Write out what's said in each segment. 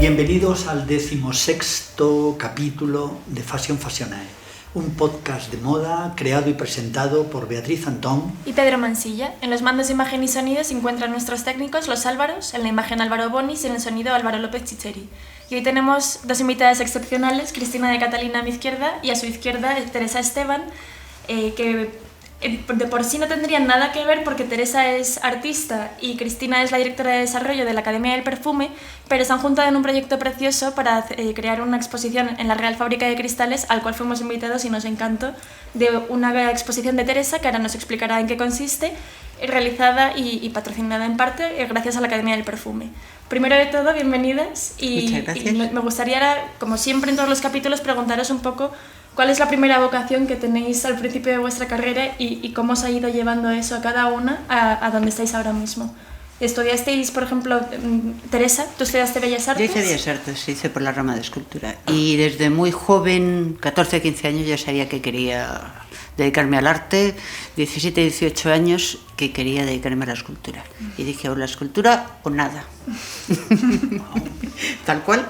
Bienvenidos al 16º capítulo de Fashion Fashionae, un podcast de moda creado y presentado por Beatriz Antón y Pedro Mansilla. En los mandos de imagen y sonido se encuentran nuestros técnicos, los Álvaros, en la imagen Álvaro Bonis y en el sonido Álvaro López Chicheri. Y hoy tenemos dos invitadas excepcionales, Cristina de Catalina a mi izquierda y a su izquierda Teresa Esteban, que de por sí no tendrían nada que ver porque Teresa es artista y Cristina es la directora de desarrollo de la Academia del Perfume, pero se han juntado en un proyecto precioso para crear una exposición en la Real Fábrica de Cristales, al cual fuimos invitados y nos encantó, de una exposición de Teresa que ahora nos explicará en qué consiste, realizada y patrocinada en parte gracias a la Academia del Perfume. Primero de todo, bienvenidas y me gustaría, como siempre en todos los capítulos, preguntaros un poco ¿cuál es la primera vocación que tenéis al principio de vuestra carrera y cómo os ha ido llevando eso a cada una a donde estáis ahora mismo? ¿Estudiasteis, por ejemplo, Teresa, tú estudiaste Bellas Artes? Yo hice Bellas Artes, hice por la rama de escultura. Y desde muy joven, 14, 15 años, ya sabía que quería dedicarme al arte. 17, 18 años que quería dedicarme a la escultura. Y dije, o la escultura o nada. Tal cual.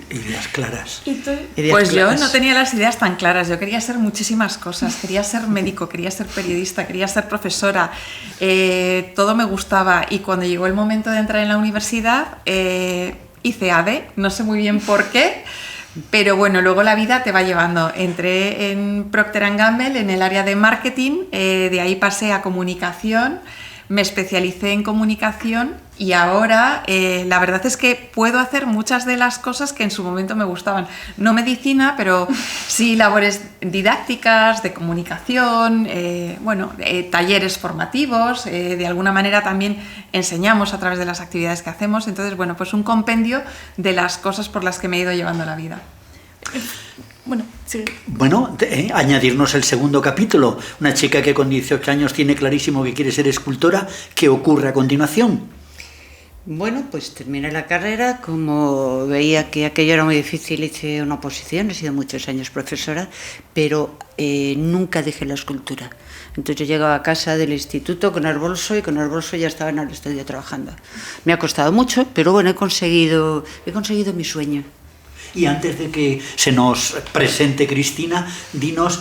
Ideas claras. ¿Y tú? Pues yo no tenía las ideas tan claras. Yo quería ser muchísimas cosas. Quería ser médico, quería ser periodista, quería ser profesora. Todo me gustaba. Y cuando llegó el momento de entrar en la universidad, hice ADE. No sé muy bien por qué. Pero bueno, luego la vida te va llevando. Entré en Procter & Gamble en el área de marketing, de ahí pasé a comunicación, me especialicé en comunicación y ahora la verdad es que puedo hacer muchas de las cosas que en su momento me gustaban. No medicina, pero sí labores didácticas, de comunicación, talleres formativos, de alguna manera también enseñamos a través de las actividades que hacemos. Entonces, bueno, pues un compendio de las cosas por las que me he ido llevando la vida. Añadirnos el segundo capítulo. Una chica que con 18 años tiene clarísimo que quiere ser escultora. ¿Qué ocurre a continuación? Bueno, pues terminé la carrera. Como veía que aquello era muy difícil, hice una oposición. He sido muchos años profesora, pero nunca dejé la escultura. Entonces yo llegaba a casa del instituto con el bolso y con el bolso ya estaba en el estudio trabajando. Me ha costado mucho, pero bueno, he conseguido mi sueño. Y antes de que se nos presente Cristina, dinos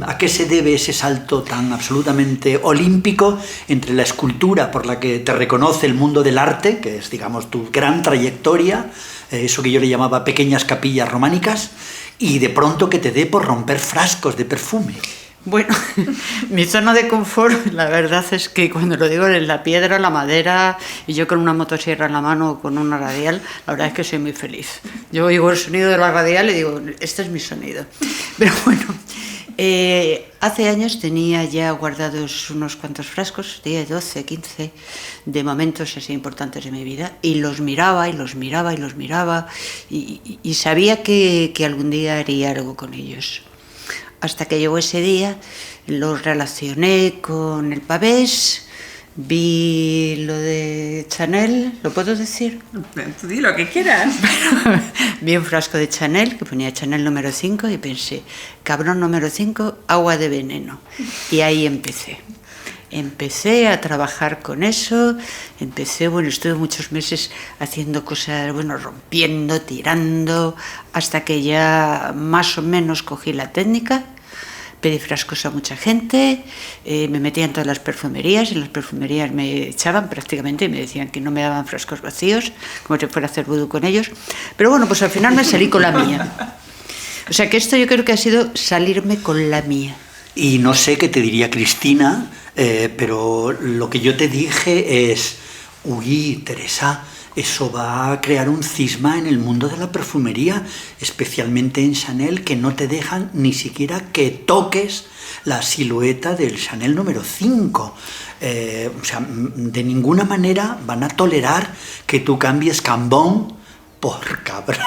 a qué se debe ese salto tan absolutamente olímpico entre la escultura por la que te reconoce el mundo del arte, que es, digamos, tu gran trayectoria, eso que yo le llamaba pequeñas capillas románicas, y de pronto que te dé por romper frascos de perfume. Bueno, mi zona de confort, la verdad es que cuando lo digo en la piedra, la madera, y yo con una motosierra en la mano o con una radial, la verdad es que soy muy feliz. Yo oigo el sonido de la radial y digo, este es mi sonido. Pero bueno, hace años tenía ya guardados unos cuantos frascos, 10, 12, 15, de momentos así importantes de mi vida, y los miraba, y sabía que algún día haría algo con ellos. Hasta que llegó ese día, los relacioné con el pavés, vi lo de Chanel, ¿lo puedo decir? Tú di lo que quieras. Vi un frasco de Chanel que ponía Chanel número 5 y pensé, cabrón número 5, agua de veneno. Y ahí empecé. Empecé a trabajar con eso, estuve muchos meses haciendo cosas, rompiendo, tirando, hasta que ya más o menos cogí la técnica, pedí frascos a mucha gente, me metía en todas las perfumerías, en las perfumerías me echaban prácticamente y me decían que no me daban frascos vacíos, como si fuera a hacer vudú con ellos, pero bueno, pues al final me salí con la mía. O sea que esto yo creo que ha sido salirme con la mía. Y no sé qué te diría Cristina, pero lo que yo te dije es, uy, Teresa, eso va a crear un cisma en el mundo de la perfumería, especialmente en Chanel, que no te dejan ni siquiera que toques la silueta del Chanel número 5. De ninguna manera van a tolerar que tú cambies Cambon por cabrón.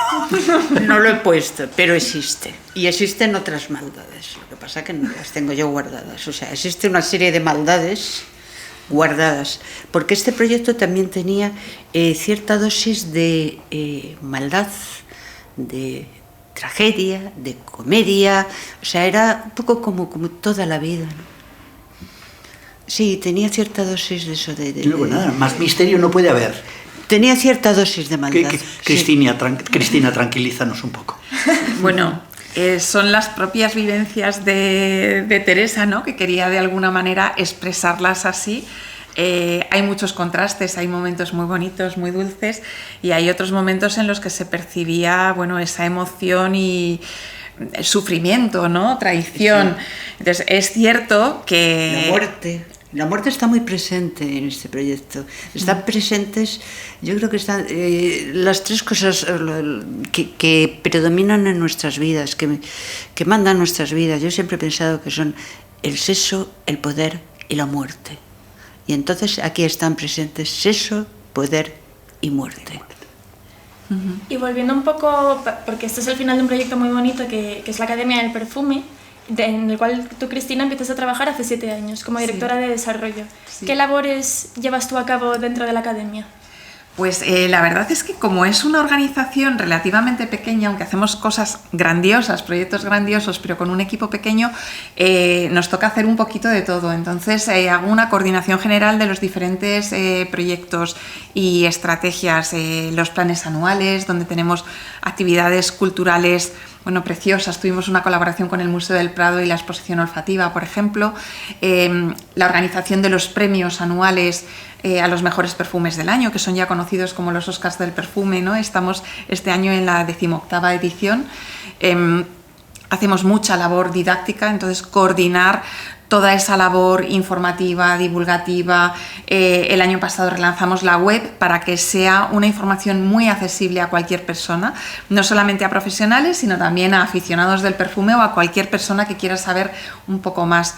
No lo he puesto, pero existe. Y existen otras maldades. Lo que pasa es que no las tengo yo guardadas. O sea, existe una serie de maldades guardadas. Porque este proyecto también tenía cierta dosis de maldad, de tragedia, de comedia. O sea, era un poco como toda la vida, ¿no? Sí, tenía cierta dosis de eso. Luego nada, más misterio no puede haber. Tenía cierta dosis de maldad. Cristina, tranquilízanos un poco. Bueno, son las propias vivencias de Teresa, ¿no? Que quería de alguna manera expresarlas así. Hay muchos contrastes, hay momentos muy bonitos, muy dulces, y hay otros momentos en los que se percibía, bueno, esa emoción y sufrimiento, ¿no? Traición. Sí. Entonces, es cierto que... La muerte está muy presente en este proyecto. Están presentes, yo creo que están las tres cosas que predominan en nuestras vidas, que mandan nuestras vidas. Yo siempre he pensado que son el sexo, el poder y la muerte. Y entonces aquí están presentes sexo, poder y muerte. Y volviendo un poco, porque este es el final de un proyecto muy bonito que es la Academia del Perfume, en el cual tú, Cristina, empiezas a trabajar hace 7 años como directora de desarrollo. Sí. ¿Qué labores llevas tú a cabo dentro de la Academia? Pues la verdad es que como es una organización relativamente pequeña, aunque hacemos cosas grandiosas, proyectos grandiosos, pero con un equipo pequeño, nos toca hacer un poquito de todo. Entonces hago una coordinación general de los diferentes proyectos y estrategias, los planes anuales, donde tenemos actividades culturales, bueno, preciosas. Tuvimos una colaboración con el Museo del Prado y la exposición olfativa, por ejemplo, la organización de los premios anuales a los mejores perfumes del año, que son ya conocidos como los Oscars del perfume, ¿no? Estamos este año en la 18ª edición. Hacemos mucha labor didáctica, entonces coordinar toda esa labor informativa, divulgativa. El año pasado relanzamos la web para que sea una información muy accesible a cualquier persona, no solamente a profesionales, sino también a aficionados del perfume o a cualquier persona que quiera saber un poco más.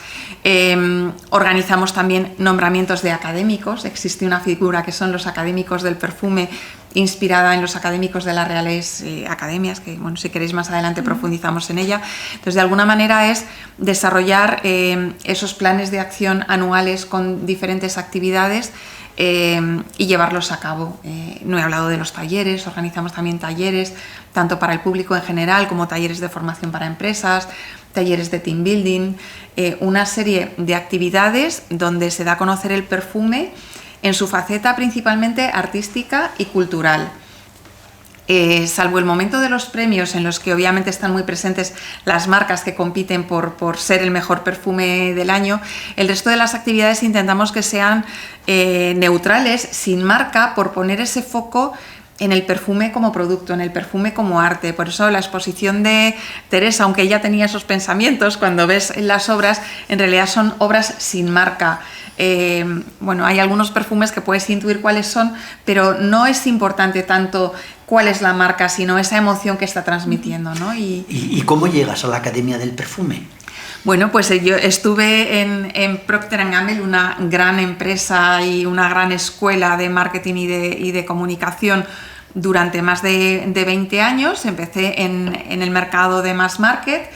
Organizamos también nombramientos de académicos. Existe una figura que son los académicos del perfume, inspirada en los académicos de las Reales Academias, que bueno, si queréis más adelante profundizamos en ella. Entonces, de alguna manera es desarrollar esos planes de acción anuales con diferentes actividades y llevarlos a cabo. No he hablado de los talleres, organizamos también talleres, tanto para el público en general como talleres de formación para empresas, talleres de team building, una serie de actividades donde se da a conocer el perfume en su faceta principalmente artística y cultural. Salvo el momento de los premios, en los que obviamente están muy presentes las marcas que compiten por ser el mejor perfume del año, el resto de las actividades intentamos que sean neutrales, sin marca, por poner ese foco en el perfume como producto, en el perfume como arte. Por eso la exposición de Teresa, aunque ella tenía esos pensamientos, cuando ves las obras, en realidad son obras sin marca. Bueno, hay algunos perfumes que puedes intuir cuáles son, pero no es importante tanto cuál es la marca, sino esa emoción que está transmitiendo, ¿no? ¿Y cómo llegas a la Academia del Perfume? Bueno, pues yo estuve en Procter & Gamble, una gran empresa y una gran escuela de marketing y de comunicación durante más de 20 años. Empecé en el mercado de mass market.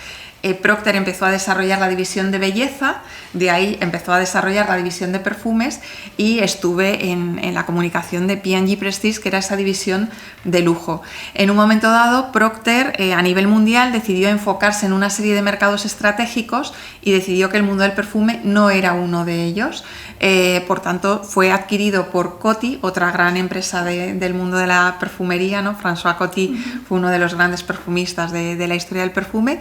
Procter empezó a desarrollar la división de belleza, de ahí empezó a desarrollar la división de perfumes y estuve en la comunicación de P&G Prestige, que era esa división de lujo. En un momento dado, Procter a nivel mundial decidió enfocarse en una serie de mercados estratégicos y decidió que el mundo del perfume no era uno de ellos. Por tanto, fue adquirido por Coty, otra gran empresa del mundo de la perfumería, ¿no? François Coty fue uno de los grandes perfumistas de la historia del perfume.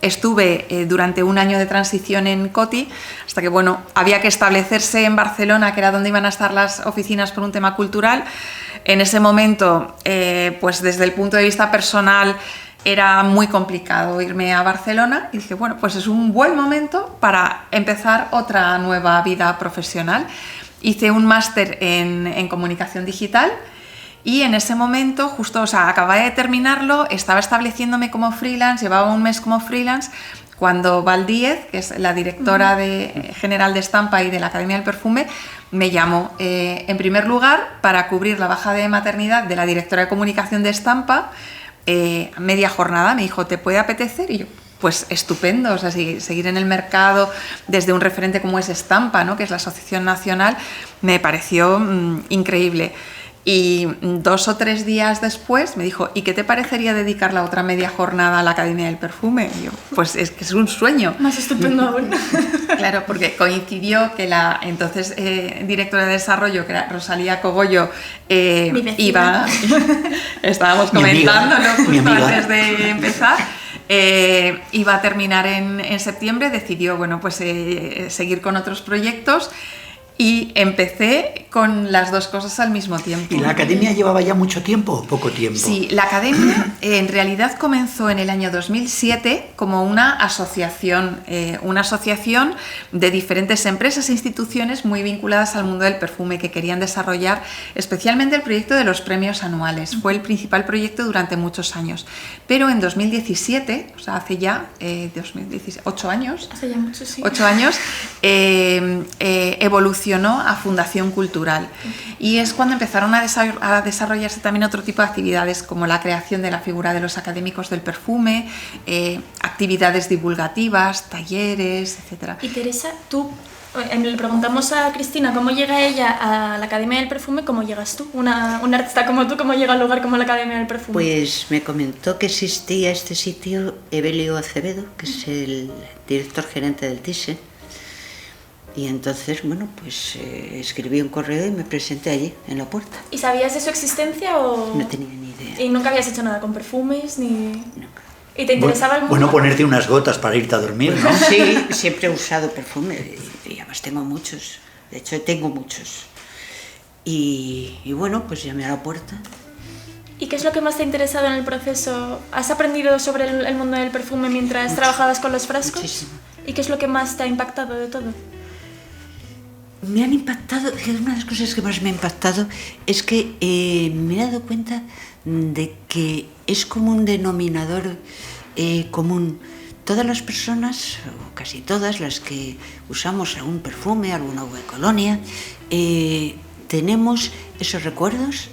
Estuve durante un año de transición en Coty, hasta que bueno, había que establecerse en Barcelona, que era donde iban a estar las oficinas por un tema cultural. En ese momento, pues desde el punto de vista personal, era muy complicado irme a Barcelona y dije, bueno, pues es un buen momento para empezar otra nueva vida profesional. Hice un máster en comunicación digital y en ese momento, justo, o sea, acababa de terminarlo, estaba estableciéndome como freelance, llevaba un mes como freelance, cuando Val Díez, que es la directora general de Estampa y de la Academia del Perfume, me llamó en primer lugar para cubrir la baja de maternidad de la directora de comunicación de Estampa. Media jornada, me dijo, ¿te puede apetecer? Y yo, pues estupendo, o sea, seguir en el mercado desde un referente como es Estampa, ¿no? Que es la asociación nacional, me pareció increíble. Y 2 o 3 días después me dijo, ¿y qué te parecería dedicar la otra media jornada a la Academia del Perfume? Y yo, pues es que es un sueño. Más estupendo aún. Claro, porque coincidió que la entonces directora de desarrollo, que era Rosalía Cogollo, iba... Estábamos comentándolo justo antes de empezar. Iba a terminar en septiembre, decidió, bueno, pues seguir con otros proyectos. Y empecé con las dos cosas al mismo tiempo. ¿Y la academia llevaba ya mucho tiempo o poco tiempo? Sí, la academia en realidad comenzó en el año 2007 como una asociación de diferentes empresas e instituciones muy vinculadas al mundo del perfume que querían desarrollar especialmente el proyecto de los premios anuales. Fue el principal proyecto durante muchos años. Pero en 2017, o sea, hace ya 8 años, Hace ya mucho, sí. 8 años, evolucionó a Fundación Cultural. Y es cuando empezaron a desarrollarse también otro tipo de actividades como la creación de la figura de los académicos del perfume, actividades divulgativas, talleres, etc. Y Teresa, tú, le preguntamos a Cristina cómo llega ella a la Academia del Perfume, ¿cómo llegas tú? Una artista como tú, ¿cómo llega a un lugar como la Academia del Perfume? Pues me comentó que existía este sitio Evelio Acevedo, que es el director gerente del Thyssen. Y entonces, bueno, pues escribí un correo y me presenté allí, en la puerta. ¿Y sabías de su existencia o...? No tenía ni idea. ¿Y nunca habías hecho nada con perfumes ni...? Nunca. ¿Y te interesaba el mundo? Bueno, ponerte unas gotas para irte a dormir, ¿no? Sí, siempre he usado perfume y además tengo muchos. De hecho, tengo muchos. Y bueno, pues llamé a la puerta. ¿Y qué es lo que más te ha interesado en el proceso? ¿Has aprendido sobre el mundo del perfume mientras trabajabas con los frascos? Muchísimo. ¿Y qué es lo que más te ha impactado de todo? Me han impactado, una de las cosas que más me ha impactado es que me he dado cuenta de que es como un denominador común. Todas las personas, o casi todas las que usamos algún perfume, alguna agua de colonia, tenemos esos recuerdos,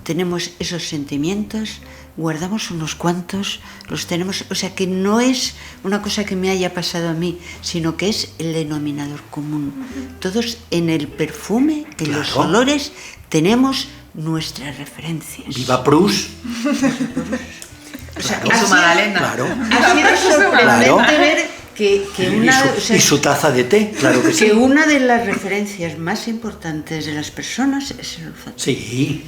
tenemos esos sentimientos, guardamos unos cuantos, los tenemos, o sea que no es una cosa que me haya pasado a mí, sino que es el denominador común. Todos en el perfume, en los olores, tenemos nuestras referencias. Viva Prus. O sea, Y su magdalena. Claro. ha sido sorprendente ver que una, y su taza de té, claro que sí. que una de las referencias más importantes de las personas es el olfato. Sí.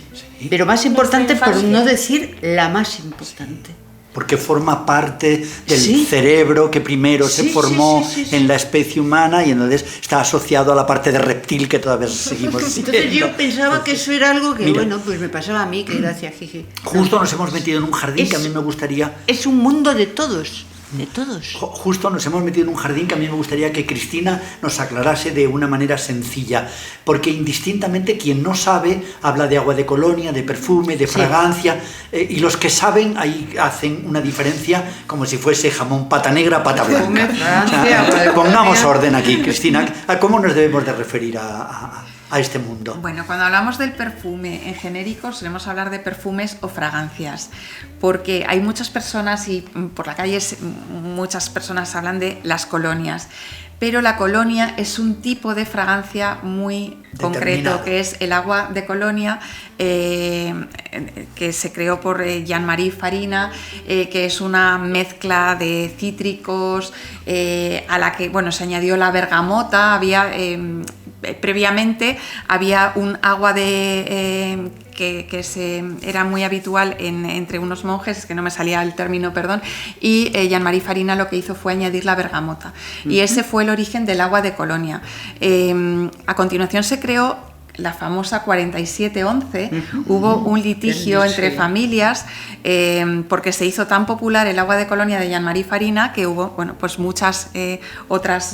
Pero más importante, por infancia. no decir la más importante. Porque forma parte del Sí. cerebro que primero Sí, se formó sí. en la especie humana y entonces está asociado a la parte de reptil que todavía seguimos siendo. Entonces yo pensaba que eso era algo que, Mira. bueno, pues me pasaba a mí, que gracias, jiji. Justo nos hemos metido en un jardín que a mí me gustaría... Es un mundo de todos, de todos. Justo nos hemos metido en un jardín que a mí me gustaría que Cristina nos aclarase de una manera sencilla, porque indistintamente quien no sabe habla de agua de colonia, de perfume, de fragancia, y los que saben ahí hacen una diferencia como si fuese jamón pata negra, pata blanca. fragancia, agua de Pongamos colonia. orden aquí, Cristina, ¿a cómo nos debemos de referir a este mundo? Bueno, cuando hablamos del perfume en genérico solemos hablar de perfumes o fragancias, porque hay muchas personas y por la calle muchas personas hablan de las colonias, pero la colonia es un tipo de fragancia muy concreto, que es el agua de colonia, que se creó por Jean-Marie Farina, que es una mezcla de cítricos a la que se añadió la bergamota. Previamente había un agua que era muy habitual entre unos monjes, es que no me salía el término, perdón, y Jean-Marie Farina lo que hizo fue añadir la bergamota. Y ese fue el origen del agua de colonia. A continuación se creó la famosa 4711, hubo un litigio entre familias porque se hizo tan popular el agua de colonia de Jean-Marie Farina que hubo pues muchas otras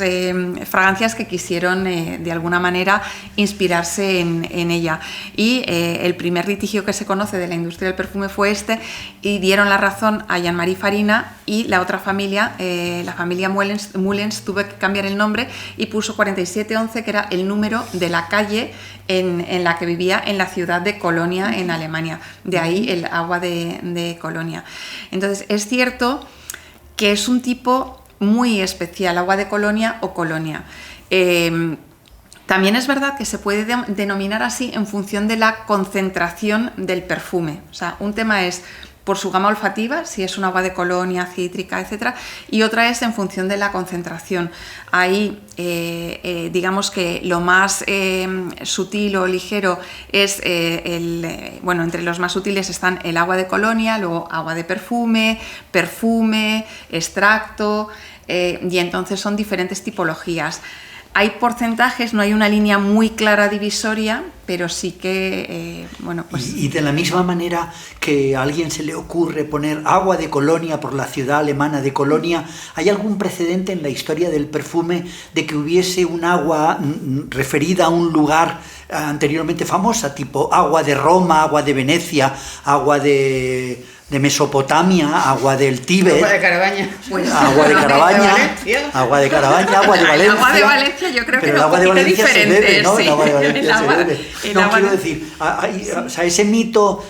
fragancias que quisieron de alguna manera inspirarse en ella. Y el primer litigio que se conoce de la industria del perfume fue este, y dieron la razón a Jean-Marie Farina, y la otra familia, la familia Mullens, tuvo que cambiar el nombre y puso 4711, que era el número de la calle en la que vivía en la ciudad de Colonia, en Alemania. De ahí el agua de Colonia. Entonces es cierto que es un tipo muy especial, agua de Colonia o colonia. También es verdad que se puede denominar así en función de la concentración del perfume. O sea, un tema es por su gama olfativa, si es un agua de colonia, cítrica, etc. Y otra es en función de la concentración. Ahí, digamos que lo más sutil o ligero es, bueno, entre los más sutiles están el agua de colonia, luego agua de perfume, extracto, y entonces son diferentes tipologías. Hay porcentajes, no hay una línea muy clara divisoria, pero sí que, bueno, pues... Y de la misma manera que a alguien se le ocurre poner agua de Colonia por la ciudad alemana de Colonia, ¿hay algún precedente en la historia del perfume de que hubiese un agua referida a un lugar anteriormente famosa, tipo agua de Roma, agua de Venecia, agua de Mesopotamia, agua del Tíbet, agua de Carabaña, pues, agua de Carabaña, agua de Carabaña, agua de Valencia. El agua de Valencia yo creo que el es agua un de poquito Valencia diferente. Se bebe, ¿no? Sí. El agua de Valencia se bebe. No, quiero de... decir, o sea, ese mito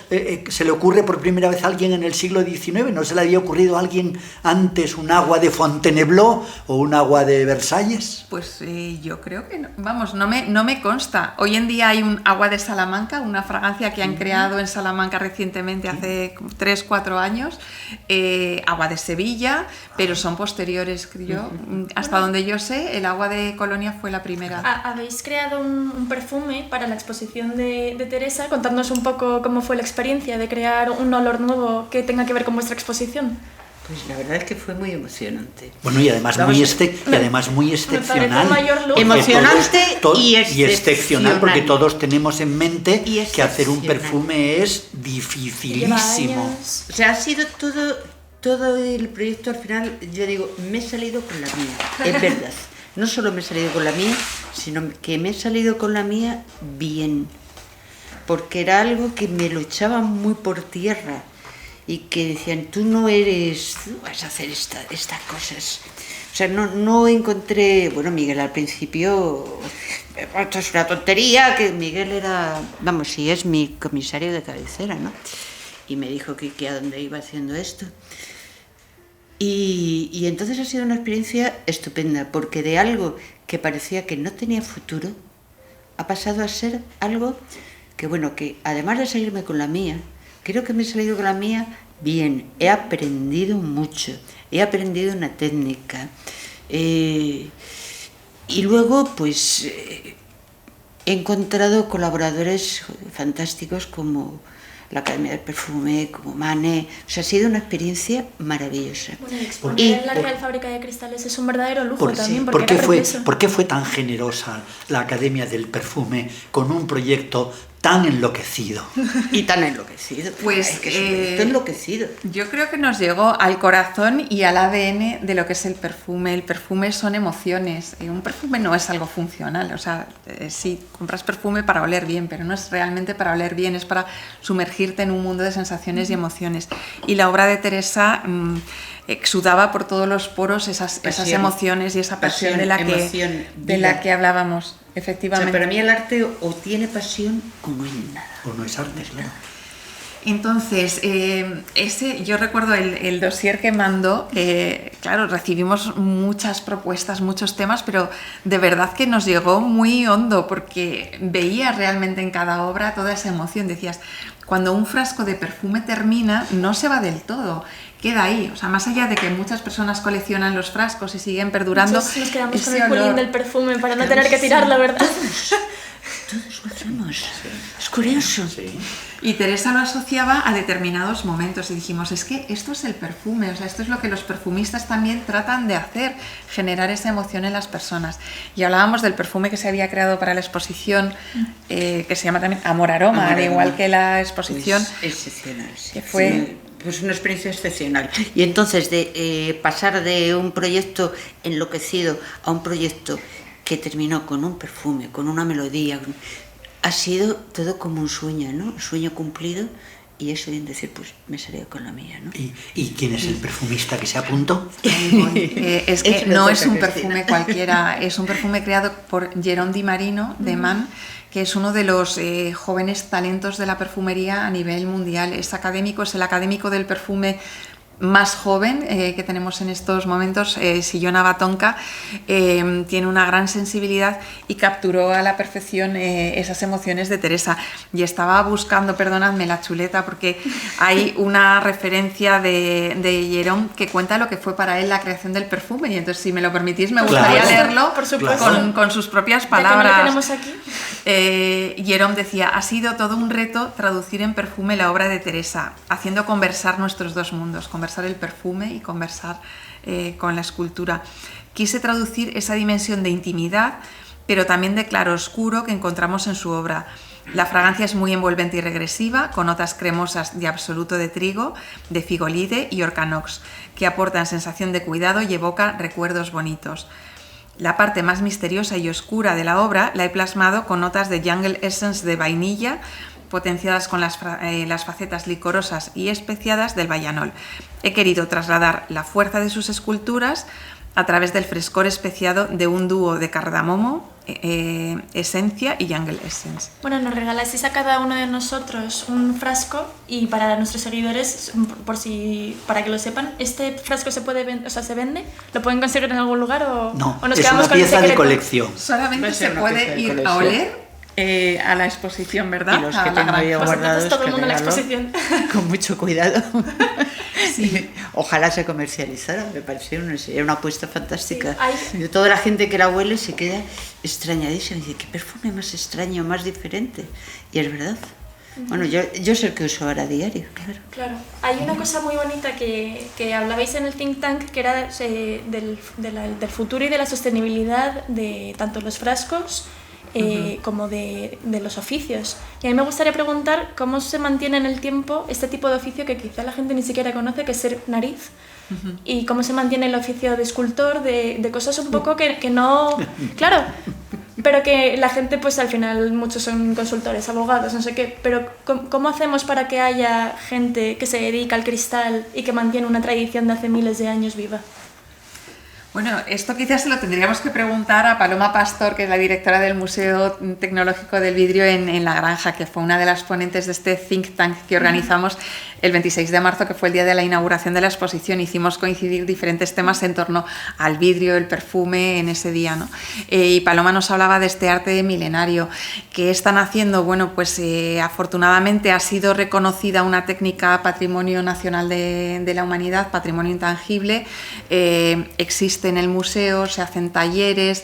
se le ocurre por primera vez a alguien en el siglo XIX, ¿no se le había ocurrido a alguien antes un agua de Fontainebleau o un agua de Versalles? Pues yo creo que no. Vamos, no me consta. Hoy en día hay un agua de Salamanca, una fragancia que han creado en Salamanca recientemente, hace 3-4 años, agua de Sevilla, pero son posteriores, creo yo. Hasta donde yo sé, el agua de Colonia fue la primera. Habéis creado un perfume para la exposición de Teresa, contándonos un poco cómo fue la experiencia de crear un olor nuevo que tenga que ver con vuestra exposición. Pues la verdad es que fue muy emocionante. Bueno, y además muy excepcional. Emocionante y excepcional, porque todos tenemos en mente que hacer un perfume es dificilísimo. O sea, ha sido todo el proyecto al final, yo digo, me he salido con la mía, es verdad. No solo me he salido con la mía, sino que me he salido con la mía bien. Porque era algo que me lo echaban muy por tierra. Y que decían, tú vas a hacer estas cosas. O sea, no encontré... Bueno, Miguel al principio... Esto es una tontería, que Miguel era... Vamos, sí, es mi comisario de cabecera, ¿no? Y me dijo que a dónde iba haciendo esto. Y entonces ha sido una experiencia estupenda, porque de algo que parecía que no tenía futuro, ha pasado a ser algo que, bueno, que además de salirme con la mía, creo que me he salido con la mía bien, he aprendido mucho, he aprendido una técnica. Y luego, pues, he encontrado colaboradores fantásticos como la Academia del Perfume, como Mane. O sea, ha sido una experiencia maravillosa. Bueno, exponer en la Real Fábrica de Cristales es un verdadero lujo también. ¿Por qué fue tan generosa la Academia del Perfume con un proyecto tan enloquecido? Y tan enloquecido. Pues enloquecido. Yo creo que nos llegó al corazón y al ADN de lo que es el perfume. El perfume son emociones. Un perfume no es algo funcional. O sea, sí, compras perfume para oler bien, pero no es realmente para oler bien, es para sumergirte en un mundo de sensaciones y emociones. Y la obra de Teresa exudaba por todos los poros esas emociones y esa pasión de la que hablábamos. Efectivamente. O sea, para mí el arte o tiene pasión o no es nada. O no es arte, claro. Entonces, yo recuerdo el dossier que mandó, claro, recibimos muchas propuestas, muchos temas, pero de verdad que nos llegó muy hondo, porque veía realmente en cada obra toda esa emoción. Decías, cuando un frasco de perfume termina, no se va del todo, queda ahí. O sea, más allá de que muchas personas coleccionan los frascos y siguen perdurando, muchos nos quedamos con el colín del perfume para no tener que tirarlo, ¿verdad? Todos lo hacemos. Es curioso. Sí. Y Teresa lo asociaba a determinados momentos y dijimos, es que esto es el perfume, o sea, esto es lo que los perfumistas también tratan de hacer, generar esa emoción en las personas. Y hablábamos del perfume que se había creado para la exposición, que se llama también Amor Aroma, al igual que la exposición. Pues excepcional, sí. Que fue... Sí. Pues una experiencia excepcional. Y entonces de pasar de un proyecto enloquecido a un proyecto que terminó con un perfume, con una melodía, ha sido todo como un sueño, ¿no? Un sueño cumplido, y eso bien decir, pues me salió con la mía, ¿no? ¿Y quién es el perfumista que se apuntó? Es que no es un perfume cualquiera, es un perfume creado por Jérôme Di Marino de Man, que es uno de los jóvenes talentos de la perfumería a nivel mundial. Es académico, es el académico del perfume más joven que tenemos en estos momentos, Sillona Batonka, tiene una gran sensibilidad y capturó a la perfección esas emociones de Teresa. Y estaba buscando, perdonadme, la chuleta, porque hay una referencia de Jerome que cuenta lo que fue para él la creación del perfume, y entonces, si me lo permitís, me gustaría leerlo por supuesto, con sus propias palabras. Ya que no lo tenemos aquí. Jerome decía: ha sido todo un reto traducir en perfume la obra de Teresa, haciendo conversar nuestros dos mundos, conversar el perfume y conversar con la escultura. Quise traducir esa dimensión de intimidad, pero también de claroscuro que encontramos en su obra. La fragancia es muy envolvente y regresiva, con notas cremosas de absoluto de trigo, de figolide y orcanox, que aportan sensación de cuidado y evocan recuerdos bonitos. La parte más misteriosa y oscura de la obra la he plasmado con notas de Jungle Essence de vainilla, potenciadas con las facetas licorosas y especiadas del vallanol. He querido trasladar la fuerza de sus esculturas a través del frescor especiado de un dúo de cardamomo, esencia y Jungle Essence. Bueno, nos regaláis a cada uno de nosotros un frasco, y para nuestros seguidores, para que lo sepan, ¿este frasco se vende? ¿Lo pueden conseguir en algún lugar o no? ¿o nos es quedamos una con el pieza de secreto? colección. Solamente se puede ir a oler a la exposición, ¿verdad? Y los que tengo yo guardados, todo el que mundo en la regalo exposición. con mucho cuidado. Sí. Ojalá se comercializara, me pareció una apuesta fantástica. Sí, De toda la gente que la huele se queda extrañadísima, dice: qué perfume más extraño, más diferente. Y es verdad. Bueno, yo sé el que uso ahora a diario, claro. Claro. Hay una cosa muy bonita que hablabais en el think tank, que era del futuro y de la sostenibilidad de tanto los frascos como de los oficios. Y a mí me gustaría preguntar cómo se mantiene en el tiempo este tipo de oficio que quizá la gente ni siquiera conoce, que es ser nariz, y cómo se mantiene el oficio de escultor, de cosas un poco que no... Claro, pero que la gente, pues al final muchos son consultores, abogados, no sé qué, pero ¿cómo hacemos para que haya gente que se dedica al cristal y que mantiene una tradición de hace miles de años viva? Bueno, esto quizás se lo tendríamos que preguntar a Paloma Pastor, que es la directora del Museo Tecnológico del Vidrio en La Granja, que fue una de las ponentes de este think tank que organizamos el 26 de marzo, que fue el día de la inauguración de la exposición. Hicimos coincidir diferentes temas en torno al vidrio, el perfume en ese día, ¿no? Y Paloma nos hablaba de este arte milenario que están haciendo. Bueno, pues afortunadamente ha sido reconocida una técnica Patrimonio Nacional de la Humanidad, Patrimonio Intangible. Existe en el museo, se hacen talleres.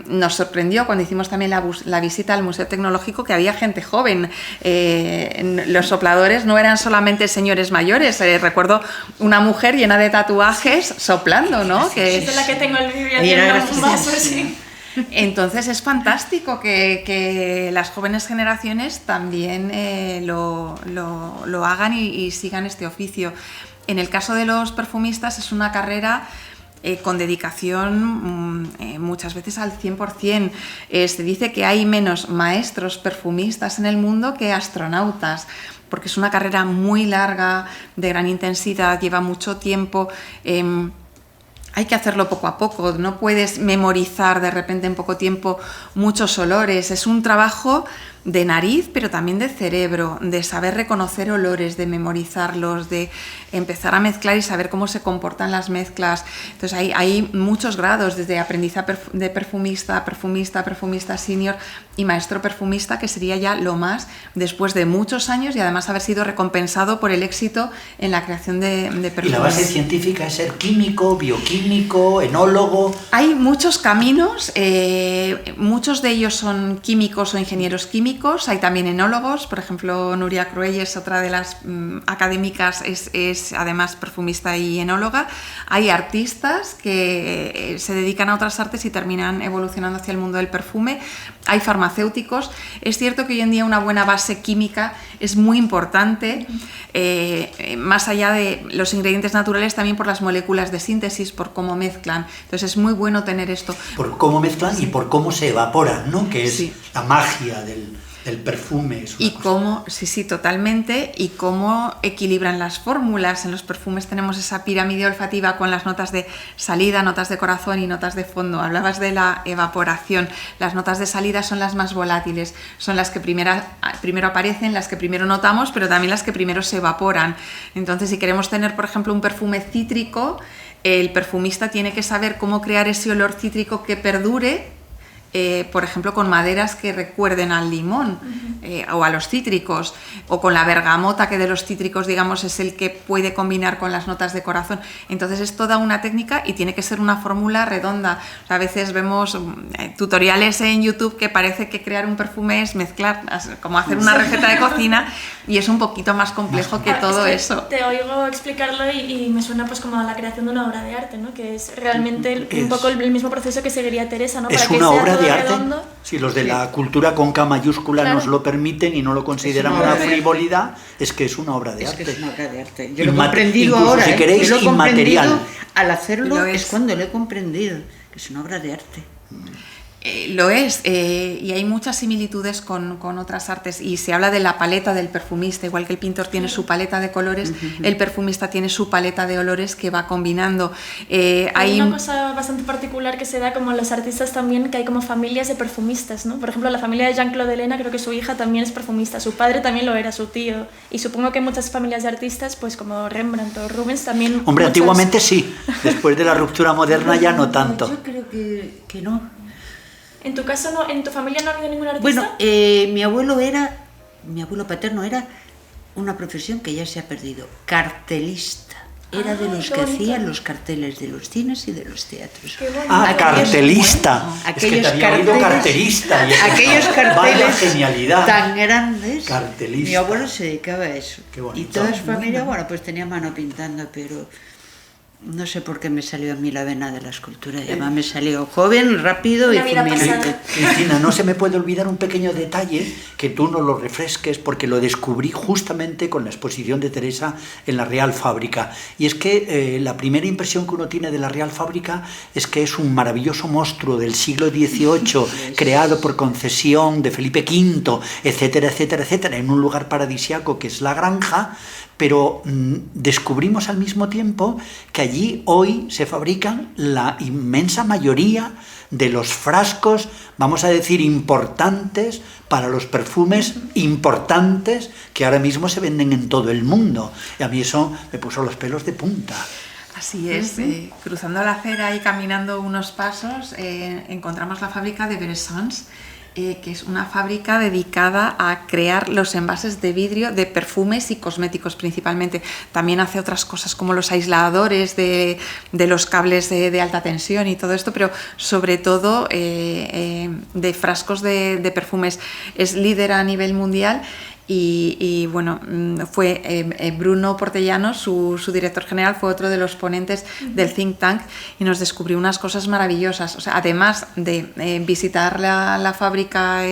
Nos sorprendió cuando hicimos también la visita al Museo Tecnológico que había gente joven. Los sopladores no eran solamente señores mayores. Recuerdo una mujer llena de tatuajes soplando, ¿no? Es de la que tengo el vídeo haciendo un vaso, sí. Entonces es fantástico que las jóvenes generaciones también lo hagan y sigan este oficio. En el caso de los perfumistas es una carrera con dedicación muchas veces al 100%. Se dice que hay menos maestros perfumistas en el mundo que astronautas, porque es una carrera muy larga, de gran intensidad, lleva mucho tiempo. Hay que hacerlo poco a poco, no puedes memorizar de repente en poco tiempo muchos olores. Es un trabajo de nariz, pero también de cerebro, de saber reconocer olores, de memorizarlos, de empezar a mezclar y saber cómo se comportan las mezclas. Entonces hay muchos grados, desde aprendiz de perfumista, perfumista senior y maestro perfumista, que sería ya lo más después de muchos años y además haber sido recompensado por el éxito en la creación de perfumes. ¿Y la base científica es ser químico, bioquímico, enólogo? Hay muchos caminos, muchos de ellos son químicos o ingenieros químicos. Hay también enólogos, por ejemplo, Nuria Cruelles, otra de las académicas, es además perfumista y enóloga. Hay artistas que se dedican a otras artes y terminan evolucionando hacia el mundo del perfume. Hay farmacéuticos. Es cierto que hoy en día una buena base química es muy importante, más allá de los ingredientes naturales, también por las moléculas de síntesis, por cómo mezclan. Entonces es muy bueno tener esto. Por cómo mezclan y por cómo se evaporan, ¿no? Que es la magia del... El perfume es una y cómo, sí, totalmente, y cómo equilibran las fórmulas. En los perfumes tenemos esa pirámide olfativa con las notas de salida, notas de corazón y notas de fondo. Hablabas de la evaporación. Las notas de salida son las más volátiles, son las que primero aparecen, las que primero notamos, pero también las que primero se evaporan. Entonces, si queremos tener, por ejemplo, un perfume cítrico, el perfumista tiene que saber cómo crear ese olor cítrico que perdure, por ejemplo, con maderas que recuerden al limón o a los cítricos, o con la bergamota, que de los cítricos, digamos, es el que puede combinar con las notas de corazón. Entonces es toda una técnica y tiene que ser una fórmula redonda. O sea, a veces vemos tutoriales en YouTube que parece que crear un perfume es mezclar, como hacer una receta de cocina, y es un poquito más complejo que todo eso. Te oigo explicarlo y me suena pues como a la creación de una obra de arte, ¿no? Que es realmente un poco el mismo proceso que seguiría Teresa, ¿no? Es para que una sea obra todo de arte. redondo. Si los de la cultura con K mayúscula nos lo permiten y no lo consideran una frivolidad, es que es una obra de arte. Es que es una obra de arte. Yo lo he comprendido incluso ahora. Si queréis, yo lo he inmaterial. comprendido al hacerlo, Lo es cuando lo he comprendido, que es una obra de arte. Lo es, y hay muchas similitudes con otras artes, y se habla de la paleta del perfumista. Igual que el pintor tiene su paleta de colores, el perfumista tiene su paleta de olores que va combinando. Hay una cosa bastante particular que se da como los artistas también, que hay como familias de perfumistas, ¿no? Por ejemplo, la familia de Jean-Claude Ellena, creo que su hija también es perfumista, su padre también lo era, su tío, y supongo que muchas familias de artistas, pues como Rembrandt o Rubens también... Hombre, antiguamente sí, después de la ruptura moderna ya no tanto. Yo creo que no. ¿En tu caso, no, en tu familia no ha habido ningún artista? Bueno, mi abuelo paterno era una profesión que ya se ha perdido, cartelista. Era de los que hacían los carteles de los cines y de los teatros. Cartelista. Aquellos es que te había oído carterista. Aquellos Vaya carteles genialidad. tan grandes. Cartelista. Mi abuelo se dedicaba a eso. Qué bonito. Y toda su familia, bueno, pues tenía mano pintando, pero no sé por qué me salió a mí la vena de la escultura. Y además me salió joven, rápido y fulminante. Cristina, no se me puede olvidar un pequeño detalle, que tú nos lo refresques, porque lo descubrí justamente con la exposición de Teresa en la Real Fábrica. Y es que la primera impresión que uno tiene de la Real Fábrica es que es un maravilloso monstruo del siglo XVIII, creado por concesión de Felipe V, etcétera, etcétera, etcétera, en un lugar paradisiaco que es la Granja. Pero descubrimos al mismo tiempo que allí hoy se fabrican la inmensa mayoría de los frascos, vamos a decir, importantes para los perfumes importantes que ahora mismo se venden en todo el mundo. Y a mí eso me puso los pelos de punta. Así es, cruzando la acera y caminando unos pasos encontramos la fábrica de Beresans, que es una fábrica dedicada a crear los envases de vidrio de perfumes y cosméticos principalmente. También hace otras cosas como los aisladores de los cables de alta tensión y todo esto, pero sobre todo de frascos de perfumes. Es líder a nivel mundial. Y bueno, fue Bruno Portellanos, su director general, fue otro de los ponentes del think tank y nos descubrió unas cosas maravillosas. O sea, además de visitar la fábrica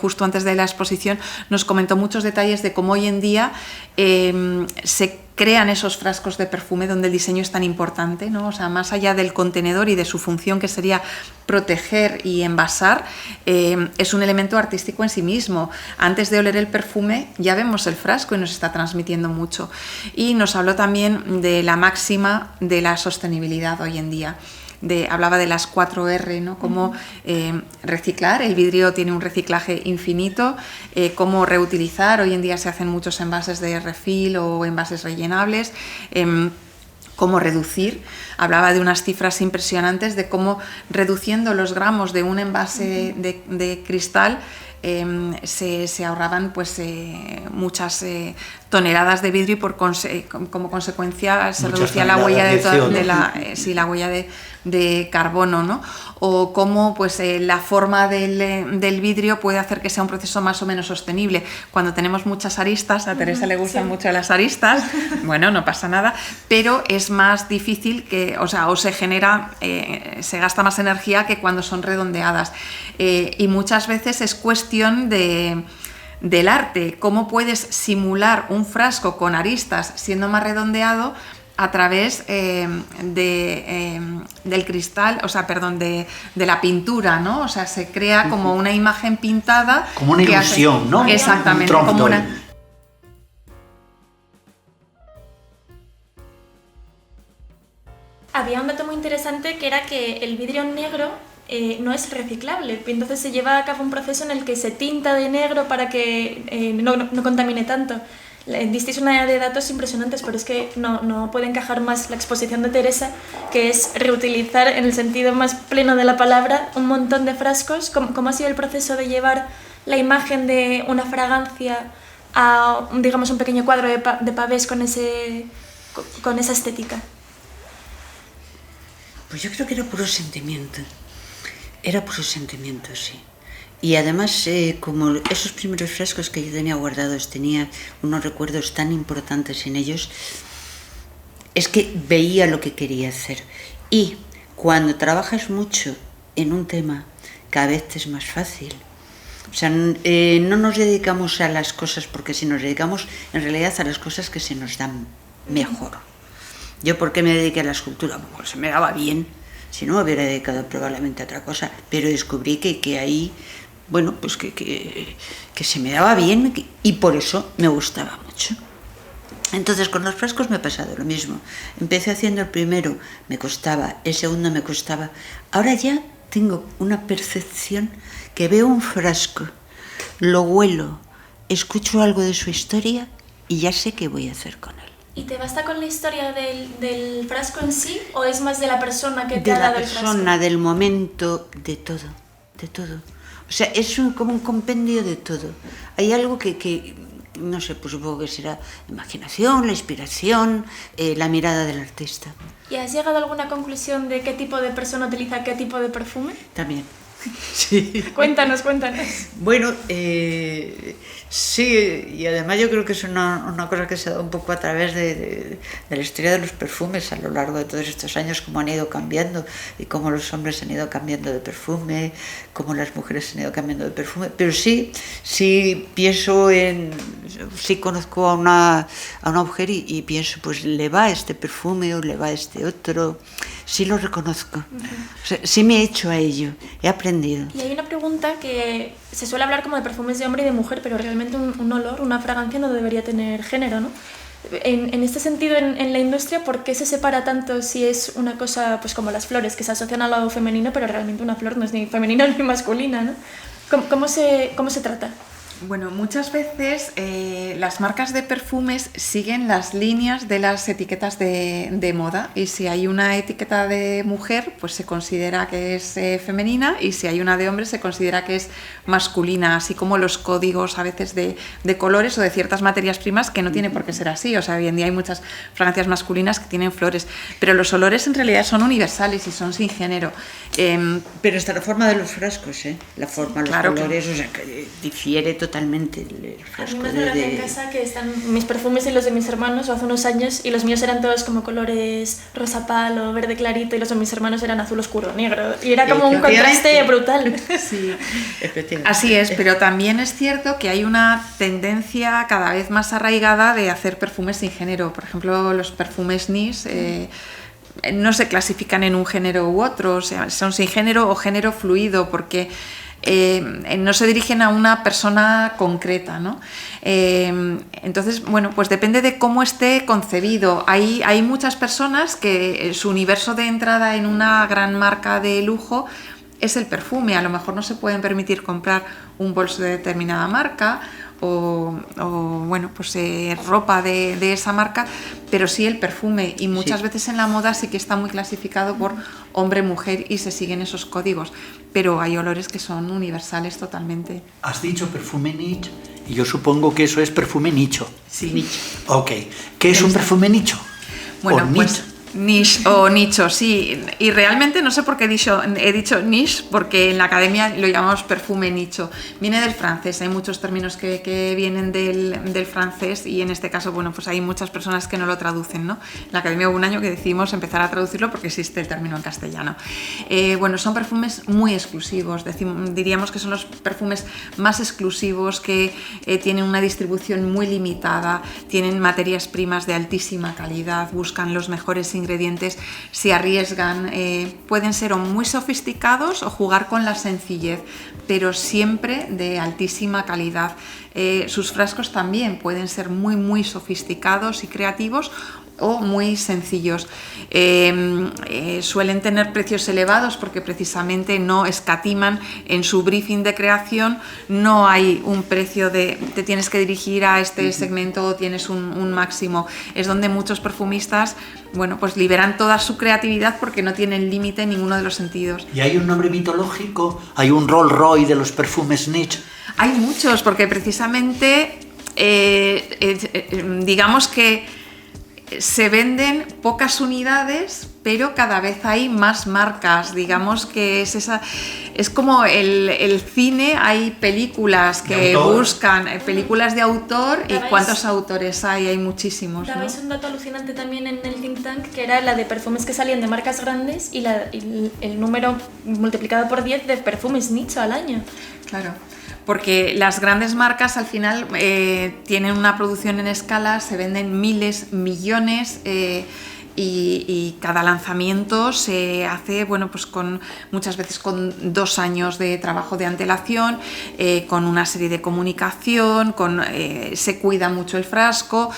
justo antes de la exposición, nos comentó muchos detalles de cómo hoy en día se crean esos frascos de perfume donde el diseño es tan importante, ¿no? O sea, más allá del contenedor y de su función, que sería proteger y envasar, es un elemento artístico en sí mismo. Antes de oler el perfume ya vemos el frasco y nos está transmitiendo mucho. Y nos habló también de la máxima de la sostenibilidad hoy en día. Hablaba de las 4R, ¿no? Cómo reciclar, el vidrio tiene un reciclaje infinito, cómo reutilizar, hoy en día se hacen muchos envases de refill o envases rellenables, cómo reducir. Hablaba de unas cifras impresionantes de cómo reduciendo los gramos de un envase de cristal se ahorraban pues muchas toneladas de vidrio y como consecuencia se reducía la huella la huella de carbono, ¿no? O cómo pues la forma del vidrio puede hacer que sea un proceso más o menos sostenible. Cuando tenemos muchas aristas, a Teresa le gustan mucho las aristas, bueno, no pasa nada, pero es más difícil o se genera, se gasta más energía que cuando son redondeadas. Y muchas veces es cuestión del arte, cómo puedes simular un frasco con aristas siendo más redondeado a través del cristal, o sea, perdón, de la pintura, ¿no? O sea, se crea como una imagen pintada. Como una ilusión, ¿no? Exactamente, como una... Había un dato muy interesante que era que el vidrio negro no es reciclable, entonces se lleva a cabo un proceso en el que se tinta de negro para que no contamine tanto. Disteis una de datos impresionantes, pero es que no puede encajar más la exposición de Teresa, que es reutilizar en el sentido más pleno de la palabra un montón de frascos. ¿Cómo ha sido el proceso de llevar la imagen de una fragancia a, digamos, un pequeño cuadro de pavés con esa estética? Pues yo creo que era puro sentimiento, sí. Y además, como esos primeros frascos que yo tenía guardados, tenía unos recuerdos tan importantes en ellos, es que veía lo que quería hacer. Y cuando trabajas mucho en un tema, cada vez te es más fácil. O sea, no nos dedicamos a las cosas, porque si nos dedicamos en realidad a las cosas que se nos dan mejor. Yo, ¿por qué me dediqué a la escultura? Pues se me daba bien, si no me hubiera dedicado probablemente a otra cosa, pero descubrí que ahí, bueno, pues que se me daba bien y por eso me gustaba mucho. Entonces con los frascos me ha pasado lo mismo. Empecé haciendo el primero, me costaba, el segundo me costaba. Ahora ya tengo una percepción que veo un frasco, lo huelo, escucho algo de su historia y ya sé qué voy a hacer con él. ¿Y te basta con la historia del frasco en sí o es más de la persona que te ha dado el frasco? De la persona, del momento, de todo. O sea, es como un compendio de todo. Hay algo que no sé, pues supongo que será la imaginación, la inspiración, la mirada del artista. ¿Y has llegado a alguna conclusión de qué tipo de persona utiliza qué tipo de perfume? También. Sí. Cuéntanos. Bueno, sí, y además yo creo que es una cosa que se ha dado un poco a través de la historia de los perfumes a lo largo de todos estos años, cómo han ido cambiando y cómo los hombres han ido cambiando de perfume, cómo las mujeres han ido cambiando de perfume. Pero sí pienso sí conozco a una mujer y pienso, pues le va este perfume o le va este otro. Sí lo reconozco. O sea, sí me he hecho a ello, he aprendido. Y hay una pregunta que se suele hablar como de perfumes de hombre y de mujer, pero realmente un olor, una fragancia no debería tener género, ¿no? En este sentido, en la industria, ¿por qué se separa tanto si es una cosa pues como las flores, que se asocian al lado femenino, pero realmente una flor no es ni femenina ni masculina, ¿no? ¿Cómo se trata? Bueno, muchas veces las marcas de perfumes siguen las líneas de las etiquetas de moda, y si hay una etiqueta de mujer, pues se considera que es femenina, y si hay una de hombre se considera que es masculina, así como los códigos a veces de colores o de ciertas materias primas, que no tiene por qué ser así. O sea, hoy en día hay muchas fragancias masculinas que tienen flores, pero los olores en realidad son universales y son sin género. Pero hasta la forma de los frascos, la forma, claro, los colores, o sea, que difiere totalmente el frasco. A mí me hace en casa que están mis perfumes y los de mis hermanos hace unos años, y los míos eran todos como colores rosa palo, verde clarito, y los de mis hermanos eran azul oscuro, negro, y era como un contraste brutal. Sí, así es, pero también es cierto que hay una tendencia cada vez más arraigada de hacer perfumes sin género. Por ejemplo, los perfumes NIS no se clasifican en un género u otro, o sea, son sin género o género fluido, porque no se dirigen a una persona concreta, ¿no? Entonces, bueno, pues depende de cómo esté concebido. Hay muchas personas que su universo de entrada en una gran marca de lujo es el perfume. A lo mejor no se pueden permitir comprar un bolso de determinada marca o bueno, pues ropa de esa marca, pero sí el perfume, y muchas veces en la moda sí que está muy clasificado por hombre, mujer, y se siguen esos códigos, pero hay olores que son universales totalmente. Has dicho perfume niche y yo supongo que eso es perfume nicho. Sí. Ok, ¿qué es un perfume nicho? Bueno, pues Niche o nicho, sí. Y realmente no sé por qué he dicho niche, porque en la academia lo llamamos perfume nicho. Viene del francés, hay muchos términos que vienen del francés y en este caso, bueno, pues hay muchas personas que no lo traducen, ¿no? En la academia hubo un año que decidimos empezar a traducirlo porque existe el término en castellano. Bueno, son perfumes muy exclusivos, diríamos que son los perfumes más exclusivos, que tienen una distribución muy limitada, tienen materias primas de altísima calidad, buscan los mejores ingredientes, se arriesgan, pueden ser o muy sofisticados o jugar con la sencillez, pero siempre de altísima calidad. Sus frascos también pueden ser muy sofisticados y creativos o muy sencillos. Suelen tener precios elevados porque precisamente no escatiman en su briefing de creación, no hay un precio de te tienes que dirigir a este segmento o tienes un máximo. Es donde muchos perfumistas, bueno, pues liberan toda su creatividad porque no tienen límite en ninguno de los sentidos. ¿Y hay un nombre mitológico? ¿Hay un Rolls Royce de los perfumes niche? Hay muchos, porque precisamente digamos que se venden pocas unidades, pero cada vez hay más marcas. Digamos que es como el cine, hay películas que buscan películas de autor. ¿Y cuántos autores hay? Hay muchísimos, ¿no? Dabais un dato alucinante también en el think tank, que era la de perfumes que salían de marcas grandes y el número multiplicado por 10 de perfumes nicho al año. Claro. Porque las grandes marcas al final tienen una producción en escala, se venden miles, millones y cada lanzamiento se hace, bueno, pues muchas veces con 2 años de trabajo de antelación, con una serie de comunicación, se cuida mucho el frasco,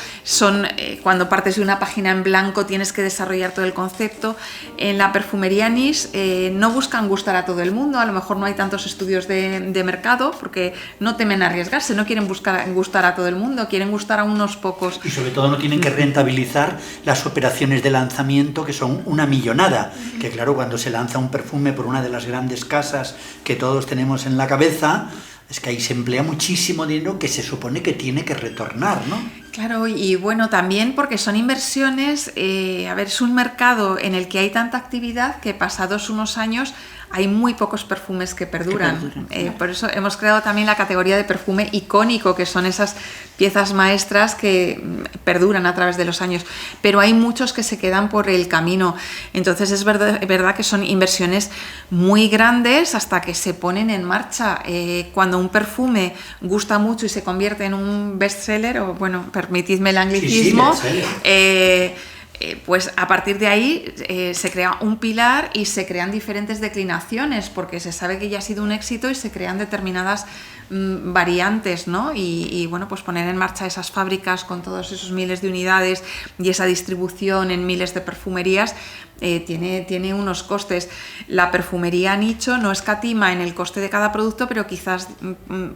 cuando partes de una página en blanco tienes que desarrollar todo el concepto. En la perfumería niche no buscan gustar a todo el mundo, a lo mejor no hay tantos estudios de mercado porque no temen arriesgarse, no quieren gustar a todo el mundo, quieren gustar a unos pocos. Y sobre todo no tienen que rentabilizar las operaciones de lanzamiento, que son una millonada, que claro, cuando se lanza un perfume por una de las grandes casas que todos tenemos en la cabeza, es que ahí se emplea muchísimo dinero que se supone que tiene que retornar, ¿no? Claro, y bueno, también porque son inversiones, es un mercado en el que hay tanta actividad que pasados unos años hay muy pocos perfumes que perduran. Por eso hemos creado también la categoría de perfume icónico, que son esas piezas maestras que perduran a través de los años. Pero hay muchos que se quedan por el camino. Entonces es verdad que son inversiones muy grandes hasta que se ponen en marcha. Cuando un perfume gusta mucho y se convierte en un bestseller, o bueno, permitidme el anglicismo, pues a partir de ahí se crea un pilar y se crean diferentes declinaciones porque se sabe que ya ha sido un éxito y se crean determinadas variantes, ¿no? Y bueno, pues poner en marcha esas fábricas con todos esos miles de unidades y esa distribución en miles de perfumerías tiene unos costes. La perfumería nicho no escatima en el coste de cada producto, pero quizás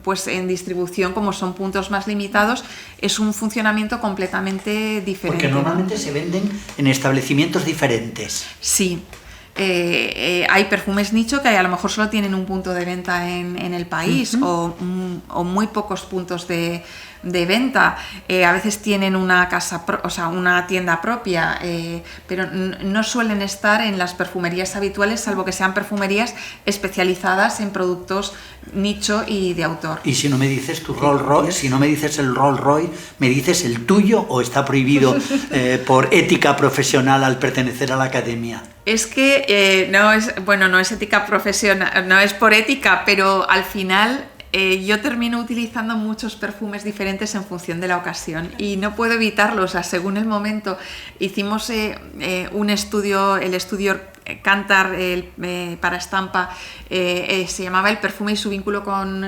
pues en distribución, como son puntos más limitados, es un funcionamiento completamente diferente. Porque normalmente se venden en establecimientos diferentes. Sí. Hay perfumes nicho que a lo mejor solo tienen un punto de venta en el país, o muy pocos puntos de venta. A veces tienen una una tienda propia, pero no suelen estar en las perfumerías habituales, salvo que sean perfumerías especializadas en productos nicho y de autor. Y si no me dices tu Rolls Royce, si no me dices el Rolls Royce, ¿me dices el tuyo o está prohibido por ética profesional al pertenecer a la academia? Es que no es ética profesional, no es por ética, pero al final yo termino utilizando muchos perfumes diferentes en función de la ocasión y no puedo evitarlo, o sea, según el momento. Hicimos un estudio, el estudio Kantar para estampa, se llamaba El perfume y su vínculo con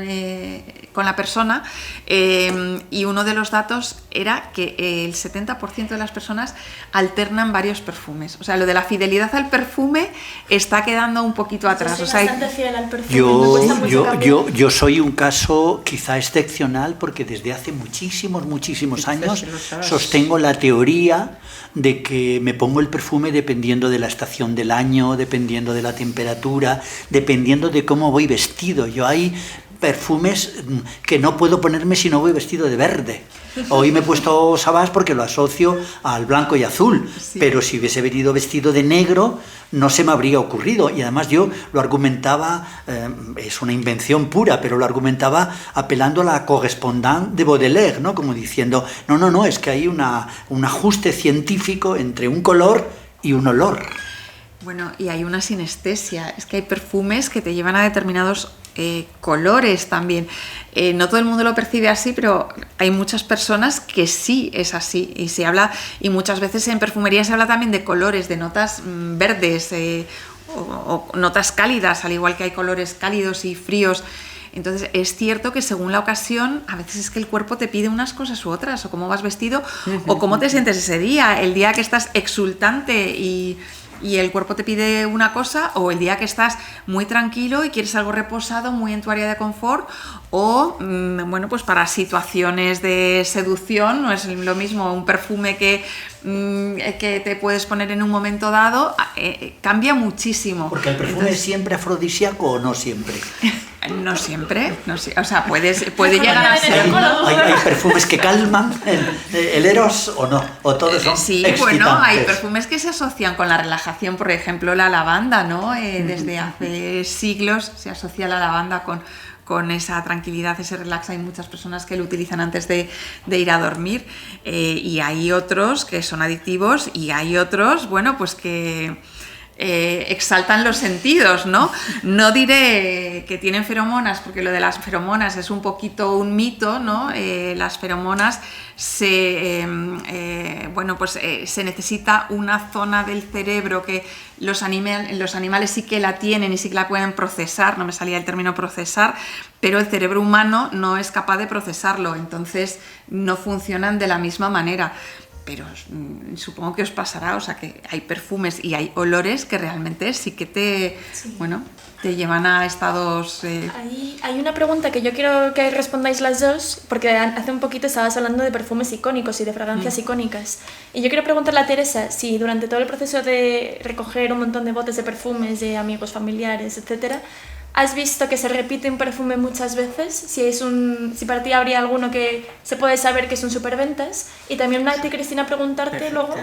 la persona, y uno de los datos era que el 70% de las personas alternan varios perfumes. O sea, lo de la fidelidad al perfume está quedando un poquito atrás. Yo soy bastante fiel al perfume. Yo soy un caso quizá excepcional porque desde hace muchísimos años sostengo la teoría de que me pongo el perfume dependiendo de la estación del año, dependiendo de la temperatura, dependiendo de cómo voy vestido. Yo hay perfumes que no puedo ponerme si no voy vestido de verde. Hoy me he puesto Savage porque lo asocio al blanco y azul, Sí. pero si hubiese venido vestido de negro no se me habría ocurrido. Y además yo lo argumentaba, es una invención pura, pero lo argumentaba apelando a la correspondance de Baudelaire, ¿no? Como diciendo, no, es que hay un ajuste científico entre un color y un olor. Bueno, y hay una sinestesia, es que hay perfumes que te llevan a determinados colores también. No todo el mundo lo percibe así, pero hay muchas personas que sí es así. Y se habla, y muchas veces en perfumería se habla también de colores, de notas verdes o notas cálidas, al igual que hay colores cálidos y fríos. Entonces es cierto que según la ocasión, a veces es que el cuerpo te pide unas cosas u otras, o cómo vas vestido, o cómo te sientes ese día, el día que estás exultante y el cuerpo te pide una cosa, o el día que estás muy tranquilo y quieres algo reposado, muy en tu área de confort, o bueno, pues para situaciones de seducción no es lo mismo un perfume que te puedes poner en un momento dado, cambia muchísimo. Porque el perfume es siempre afrodisíaco o no siempre. No siempre, o sea, puede llegar a ser, ¿no? Hay perfumes que calman el eros o no, o todos son sí, excitantes. bueno, hay perfumes que se asocian con la relajación, por ejemplo, la lavanda, ¿no? Desde hace siglos se asocia la lavanda con esa tranquilidad, ese relax. Hay muchas personas que lo utilizan antes de ir a dormir, y hay otros que son adictivos y hay otros, bueno, pues que exaltan los sentidos, ¿no? No diré que tienen feromonas, porque lo de las feromonas es un poquito un mito, ¿no? Las feromonas se necesita una zona del cerebro que los animales sí que la tienen y sí que la pueden procesar, no me salía el término procesar, pero el cerebro humano no es capaz de procesarlo, entonces no funcionan de la misma manera. Pero supongo que os pasará, o sea, que hay perfumes y hay olores que realmente sí que te llevan a estados... Hay una pregunta que yo quiero que respondáis las dos, porque hace un poquito estabas hablando de perfumes icónicos y de fragancias icónicas. Y yo quiero preguntarle a Teresa si durante todo el proceso de recoger un montón de botes de perfumes de amigos, familiares, etcétera, ¿has visto que se repite un perfume muchas veces? Si para ti habría alguno que se puede saber que son superventas. Y también a ti, Cristina, preguntarte luego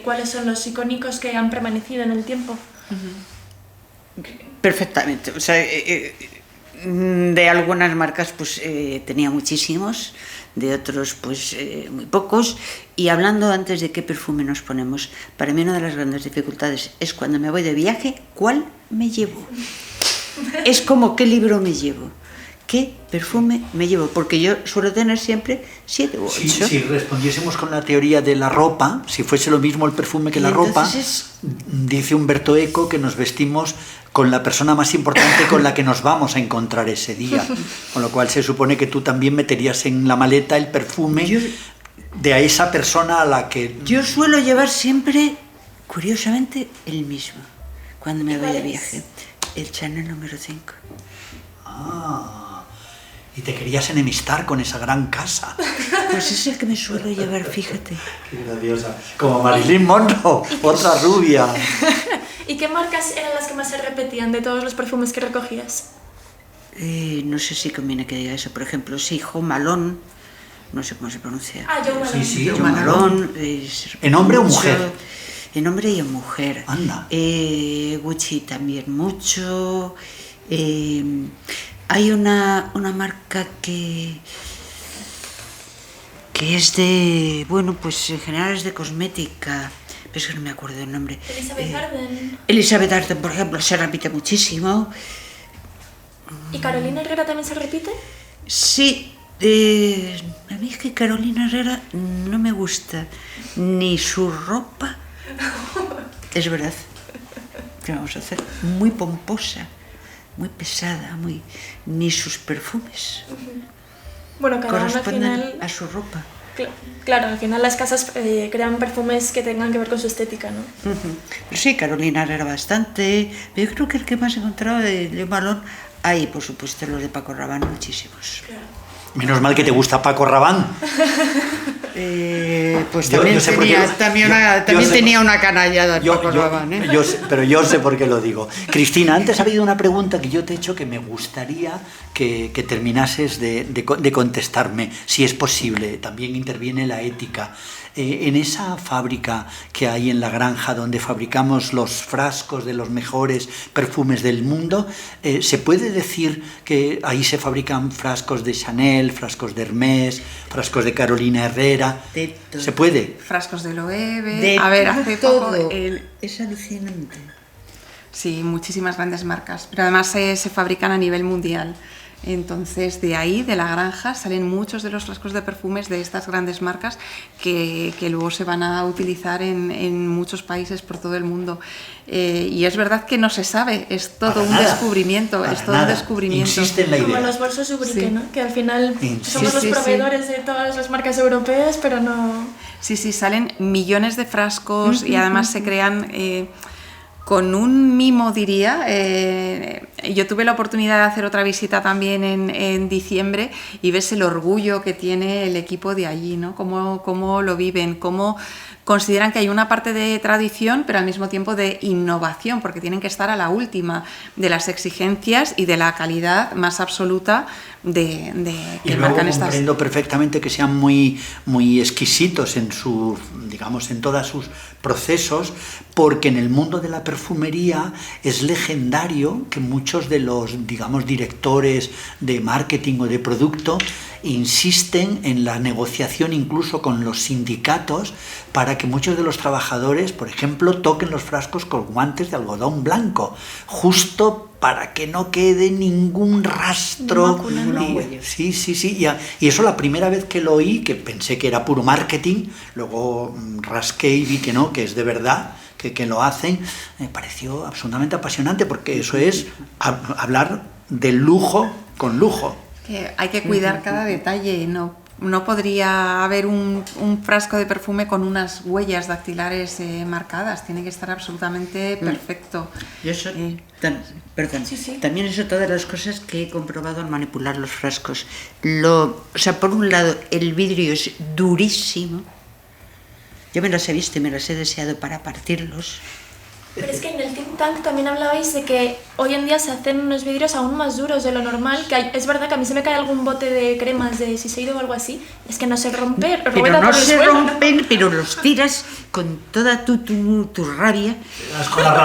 cuáles son los icónicos que han permanecido en el tiempo. Perfectamente. O sea, de algunas marcas pues tenía muchísimos, de otros pues muy pocos. Y hablando antes de qué perfume nos ponemos, para mí una de las grandes dificultades es cuando me voy de viaje, ¿cuál me llevo? Es como qué libro me llevo, qué perfume me llevo, porque yo suelo tener siempre 7 u 8. Si respondiésemos con la teoría de la ropa, si fuese lo mismo el perfume que la ropa, dice Umberto Eco que nos vestimos con la persona más importante con la que nos vamos a encontrar ese día, con lo cual se supone que tú también meterías en la maleta el perfume de esa persona a la que... Yo suelo llevar siempre, curiosamente, el mismo, cuando me voy de viaje. El Chanel número 5. Ah, y te querías enemistar con esa gran casa. Pues es el que me suelo llevar, fíjate. Qué graciosa. Como Marilyn Monroe, otra rubia. ¿Y qué marcas eran las que más se repetían de todos los perfumes que recogías? No sé si conviene que diga eso. Por ejemplo, sí, Jo Malone, no sé cómo se pronuncia. Jo Malone. Sí, Jo Malone. ¿En hombre o mujer? En hombre y en mujer. Anda. Gucci también mucho. Hay una marca que es de... Bueno, pues en general es de cosmética. Pero es que no me acuerdo del nombre. Elizabeth Arden. Elizabeth Arden, por ejemplo, se repite muchísimo. ¿Y Carolina Herrera también se repite? Sí. A mí es que Carolina Herrera no me gusta ni su ropa. Es verdad. ¿Qué vamos a hacer? Muy pomposa, muy pesada, ni sus perfumes bueno, cada uno al corresponden final... a su ropa. Claro, al final las casas crean perfumes que tengan que ver con su estética, ¿no? Pero sí, Carolina Herrera bastante. Pero yo creo que el que más he encontrado de Jo Malone, hay, por supuesto, los de Paco Rabanne, muchísimos. Claro. Menos mal que te gusta Paco Rabanne. Pues también tenía una canallada Paco Rabanne, pero yo sé por qué lo digo. Cristina, antes ha habido una pregunta que yo te he hecho que me gustaría que terminases de contestarme, si es posible. También interviene la ética. En esa fábrica que hay en la granja donde fabricamos los frascos de los mejores perfumes del mundo, ¿se puede decir que ahí se fabrican frascos de Chanel, frascos de Hermès, frascos de Carolina Herrera? ¿Se puede? Frascos de Loewe. A ver, hace todo. poco... Es alucinante. Sí, muchísimas grandes marcas, pero además se fabrican a nivel mundial. Entonces, de ahí, de la granja, salen muchos de los frascos de perfumes de estas grandes marcas que luego se van a utilizar en muchos países por todo el mundo. Y es verdad que no se sabe, es todo un descubrimiento, es todo un descubrimiento. Insiste en la idea. Como los bolsos Ubrique, Sí. ¿no? Que al final somos los Sí, sí, proveedores de todas las marcas europeas, pero no... Sí, salen millones de frascos y además se crean... con un mimo, diría. Yo tuve la oportunidad de hacer otra visita también en diciembre y ves el orgullo que tiene el equipo de allí, ¿no? Cómo lo viven, cómo consideran que hay una parte de tradición, pero al mismo tiempo de innovación, porque tienen que estar a la última de las exigencias y de la calidad más absoluta que y luego marcan estas. comprendo perfectamente que sean muy, muy exquisitos en su, digamos, en todos sus procesos, porque en el mundo de la perfumería es legendario que muchos de los, digamos, directores de marketing o de producto insisten en la negociación incluso con los sindicatos para que muchos de los trabajadores, por ejemplo, toquen los frascos con guantes de algodón blanco, justo para que no quede ningún rastro. Sí. Y eso la primera vez que lo oí, que pensé que era puro marketing, luego rasqué y vi que no, que es de verdad, que lo hacen, me pareció absolutamente apasionante, porque eso es hablar del lujo con lujo. Que hay que cuidar cada detalle, no podría haber un frasco de perfume con unas huellas dactilares marcadas, tiene que estar absolutamente perfecto. Yo eso, perdón, Sí. también es otra de las cosas que he comprobado al manipular los frascos. O sea, por un lado, el vidrio es durísimo. Yo me los he visto y me los he deseado para partirlos. Pero es que en el think tank también hablabais de que hoy en día se hacen unos vidrios aún más duros de lo normal, que es verdad que a mí se me cae algún bote de cremas de Shiseido o algo así, es que no se rompe, Pero no se rompen, pero los tiras con toda tu rabia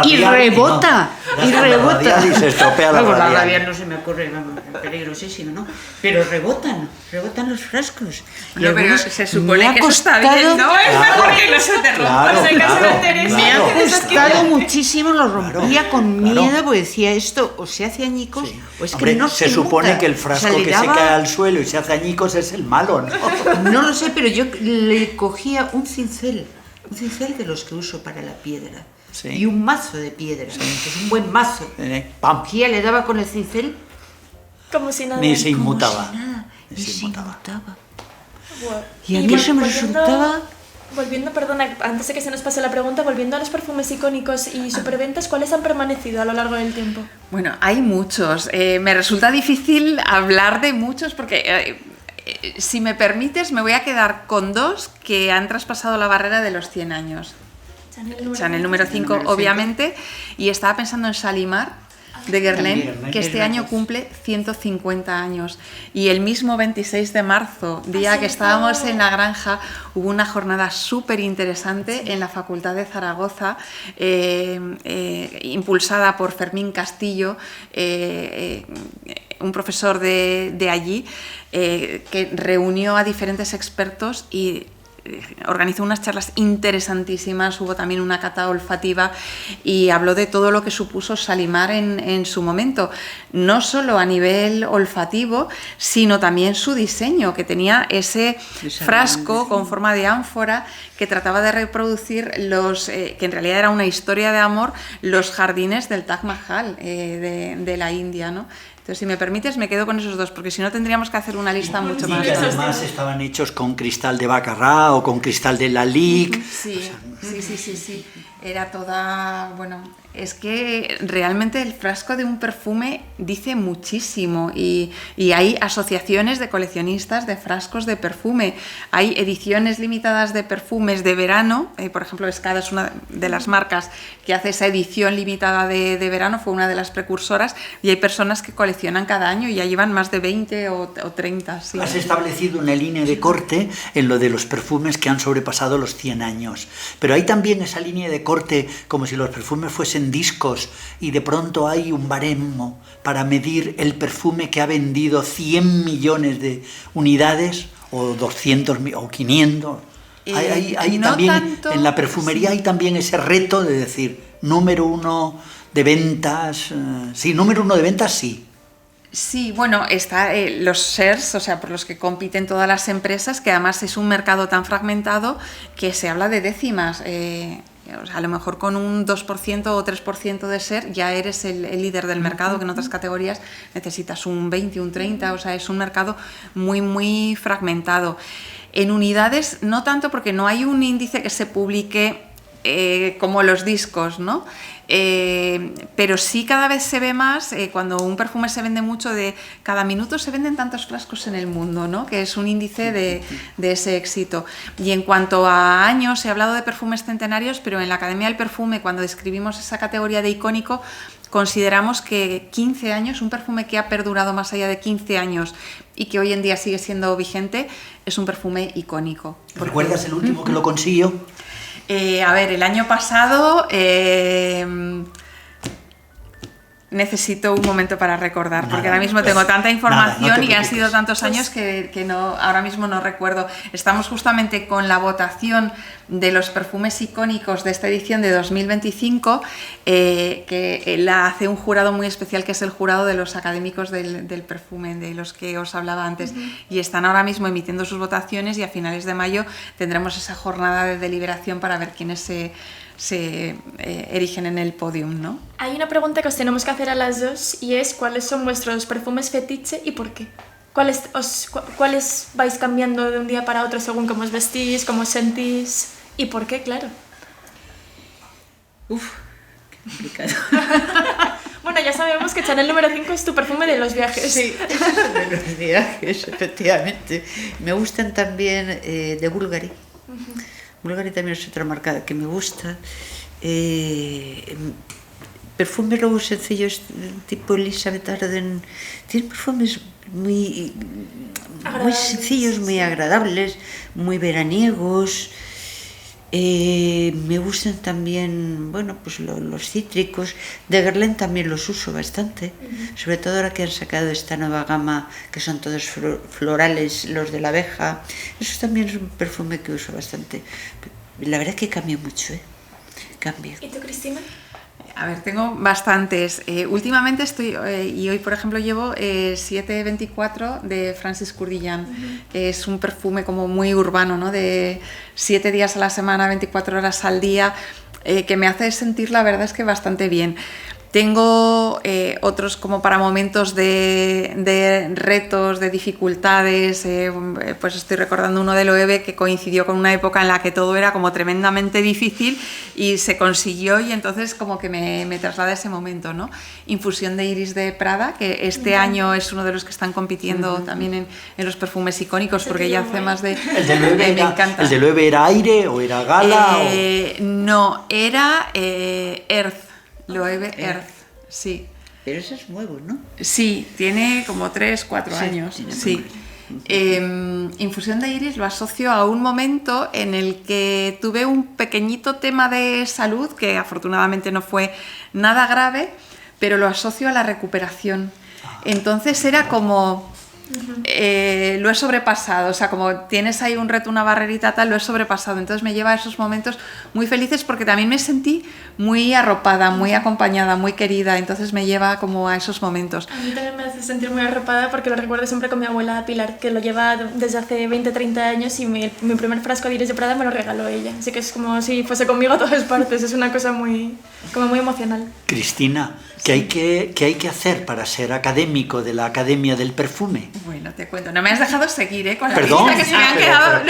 y rebota, Y se estropea la Luego, la radial. radial no se me ocurre, vamos, peligrosísimo, ¿no? Pero rebotan los frascos. Y No, pero algunos se supone me ha que eso está bien, costado- ¿no? Es mejor que no se te rompa. Claro, Me ha claro. costado muchísimo, lo rompía con claro. miedo, porque decía esto o se hace añicos Sí. o es que Hombre, no se se supone nota. que el O frasco sea, le que daba- se cae al suelo y se hace añicos es el malo, ¿no? No lo sé, pero yo le cogía un cincel de los que uso para la piedra, Sí. y un mazo de piedra, que es un buen mazo. Pam. Cogía, le daba con el cincel, como si nada. Ni se inmutaba. nada, y Se se inmutaba. inmutaba. Buah. Y a mí eso me resultaba... Volviendo, perdona, antes de que se nos pase la pregunta, volviendo a los perfumes icónicos y superventas, ¿cuáles han permanecido a lo largo del tiempo? Bueno, hay muchos. Me resulta difícil hablar de muchos porque, si me permites, me voy a quedar con dos que han traspasado la barrera de los 100 años. Chanel número 5, obviamente, y estaba pensando en Shalimar de Guerlain, que este año cumple 150 años. Y el mismo 26 de marzo, día que estábamos en la granja, hubo una jornada súper interesante en la Facultad de Zaragoza, impulsada por Fermín Castillo, un profesor de allí, que reunió a diferentes expertos y organizó unas charlas interesantísimas, hubo también una cata olfativa y habló de todo lo que supuso Shalimar en su momento, no solo a nivel olfativo, sino también su diseño, que tenía ese frasco con forma de ánfora que trataba de reproducir que en realidad era una historia de amor, los jardines del Taj Mahal de la India, ¿no? Entonces, si me permites, me quedo con esos dos, porque si no tendríamos que hacer una lista mucho Y más que larga. además estaban hechos con cristal de Baccarat o con cristal de Lalique. Sí. Era toda, bueno, Es que realmente el frasco de un perfume dice muchísimo y hay asociaciones de coleccionistas de frascos de perfume. Hay ediciones limitadas de perfumes de verano, por ejemplo, Escada es una de las marcas que hace esa edición limitada de verano, fue una de las precursoras, y hay personas que coleccionan cada año y ya llevan más de 20 o 30. Sí. Has establecido una línea de corte en lo de los perfumes que han sobrepasado los 100 años, pero hay también esa línea de corte como si los perfumes fuesen discos y de pronto hay un baremo para medir el perfume que ha vendido 100 millones de unidades o 200 o 500. Hay no también tanto, en la perfumería sí. Hay también ese reto de decir número 1 de ventas, sí, número 1 de ventas sí. Sí, bueno, está los shares, o sea, por los que compiten todas las empresas, que además es un mercado tan fragmentado que se habla de décimas. O sea, a lo mejor con un 2% o 3% de share ya eres el líder del mercado, que en otras categorías necesitas un 20, un 30, o sea, es un mercado muy, muy fragmentado. En unidades no tanto porque no hay un índice que se publique como los discos, ¿no? Pero sí cada vez se ve más, cuando un perfume se vende mucho, de cada minuto se venden tantos frascos en el mundo, ¿no? Que es un índice de ese éxito. Y en cuanto a años, he hablado de perfumes centenarios, pero en la Academia del Perfume, cuando describimos esa categoría de icónico, consideramos que 15 años, un perfume que ha perdurado más allá de 15 años y que hoy en día sigue siendo vigente, es un perfume icónico. ¿Recuerdas el último que lo consiguió? A ver, el año pasado necesito un momento para recordar, porque ahora mismo tengo tanta información y han sido tantos años que no, ahora mismo no recuerdo. Estamos justamente con la votación de los perfumes icónicos de esta edición de 2025, que la hace un jurado muy especial, que es el jurado de los académicos del perfume, de los que os hablaba antes, y están ahora mismo emitiendo sus votaciones, y a finales de mayo tendremos esa jornada de deliberación para ver quiénes se erigen en el podium, ¿no? Hay una pregunta que os tenemos que hacer a las dos, y es ¿cuáles son vuestros perfumes fetiche y por qué? ¿Cuáles vais cambiando de un día para otro según cómo os vestís, cómo os sentís y por qué, claro? Uf, qué complicado. Bueno, ya sabemos que Chanel número 5 es tu perfume de los viajes. Sí, es de los viajes, efectivamente. Me gustan también de Bulgari. Bulgari también es otra marca que me gusta. Perfumes luego sencillos, tipo Elizabeth Arden. Tiene perfumes muy sencillos, muy agradables, muy veraniegos. Me gustan también, bueno, pues los cítricos. De Guerlain también los uso bastante, sobre todo ahora que han sacado esta nueva gama, que son todos florales, los de la abeja. Eso también es un perfume que uso bastante. La verdad es que cambia mucho, cambia. ¿Y tú, Cristina? A ver, tengo bastantes. Últimamente estoy, y hoy por ejemplo llevo 724 de Francis Kurkdjian, que es un perfume como muy urbano, ¿no? De 7 días a la semana, 24 horas al día, que me hace sentir, la verdad es que bastante bien. Tengo otros como para momentos de retos, de dificultades, pues estoy recordando uno de Loewe que coincidió con una época en la que todo era como tremendamente difícil y se consiguió, y entonces como que me traslada a ese momento, ¿no? Infusión de Iris de Prada, que este año es uno de los que están compitiendo también en los perfumes icónicos, porque ya hace más de... ¿El de Loewe me encanta. ¿El de Loewe era aire o era gala? No, era Earth. Loewe Earth, sí. Pero eso es nuevo, ¿no? Sí, tiene como 3-4 años. Sí. Infusión de Iris lo asocio a un momento en el que tuve un pequeño tema de salud, que afortunadamente no fue nada grave, pero lo asocio a la recuperación. Entonces era como... lo he sobrepasado, o sea, como tienes ahí un reto, una barrerita tal, lo he sobrepasado, entonces me lleva a esos momentos muy felices, porque también me sentí muy arropada, muy acompañada, muy querida, entonces me lleva como a esos momentos. A mí también me hace sentir muy arropada, porque lo recuerdo siempre con mi abuela Pilar, que lo lleva desde hace 20-30 años, y mi primer frasco de Iris de Prada me lo regaló ella, así que es como si fuese conmigo a todas partes, es una cosa muy emocional. Cristina, ¿qué hay que hacer para ser académico de la Academia del Perfume? Bueno, te cuento. No me has dejado seguir, ¿eh? Con la Perdón, lista que se me han quedado.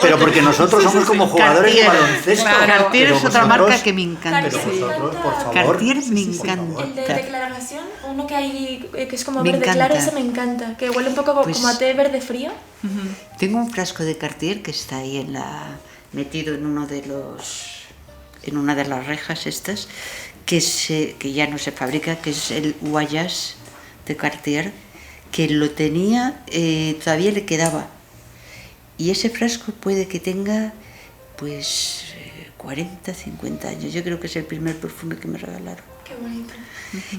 pero porque nosotros somos como jugadores de baloncesto. Claro. Cartier pero es otra vosotros- marca que me encanta. Pero vosotros, por favor. Cartier me Sí, por encanta. favor. El de declaración, uno que hay que es como Me verde encanta. claro, ese me encanta, que huele un poco Pues- como a té verde frío. Tengo un frasco de Cartier que está ahí metido en en una de las rejas estas, que ya no se fabrica, que es el Voyage de Cartier, que lo tenía, todavía le quedaba. Y ese frasco puede que tenga, pues, 40, 50 años. Yo creo que es el primer perfume que me regalaron. Qué bonito.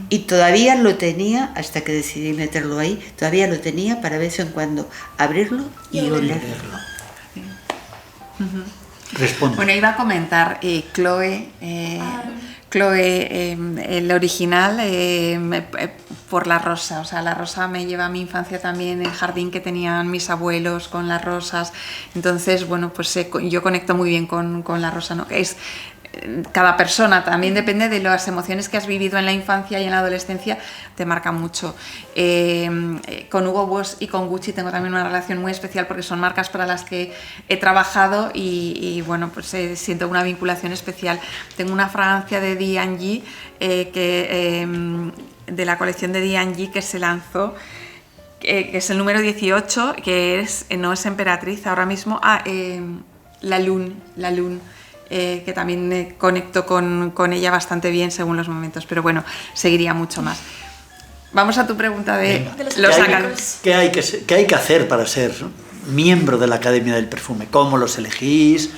Y todavía lo tenía, hasta que decidí meterlo ahí, todavía lo tenía para de vez en cuando abrirlo y olerlo. Responde. Bueno, iba a comentar Chloe, el original, por la rosa. O sea, la rosa me lleva a mi infancia también, el jardín que tenían mis abuelos con las rosas. Entonces, bueno, pues yo conecto muy bien con la rosa, ¿no? Que es cada persona, también depende de las emociones que has vivido en la infancia y en la adolescencia, te marca mucho. Con Hugo Boss y con Gucci tengo también una relación muy especial porque son marcas para las que he trabajado y bueno, pues siento una vinculación especial. Tengo una fragancia de D&G de la colección de D&G que se lanzó, que es el número 18, que no es Emperatriz ahora mismo, La Lune, que también conecto con ella bastante bien según los momentos, pero bueno, seguiría mucho más. Vamos a tu pregunta de los los académicos. ¿Qué hay que hacer para ser miembro de la Academia del Perfume? ¿Cómo los elegís?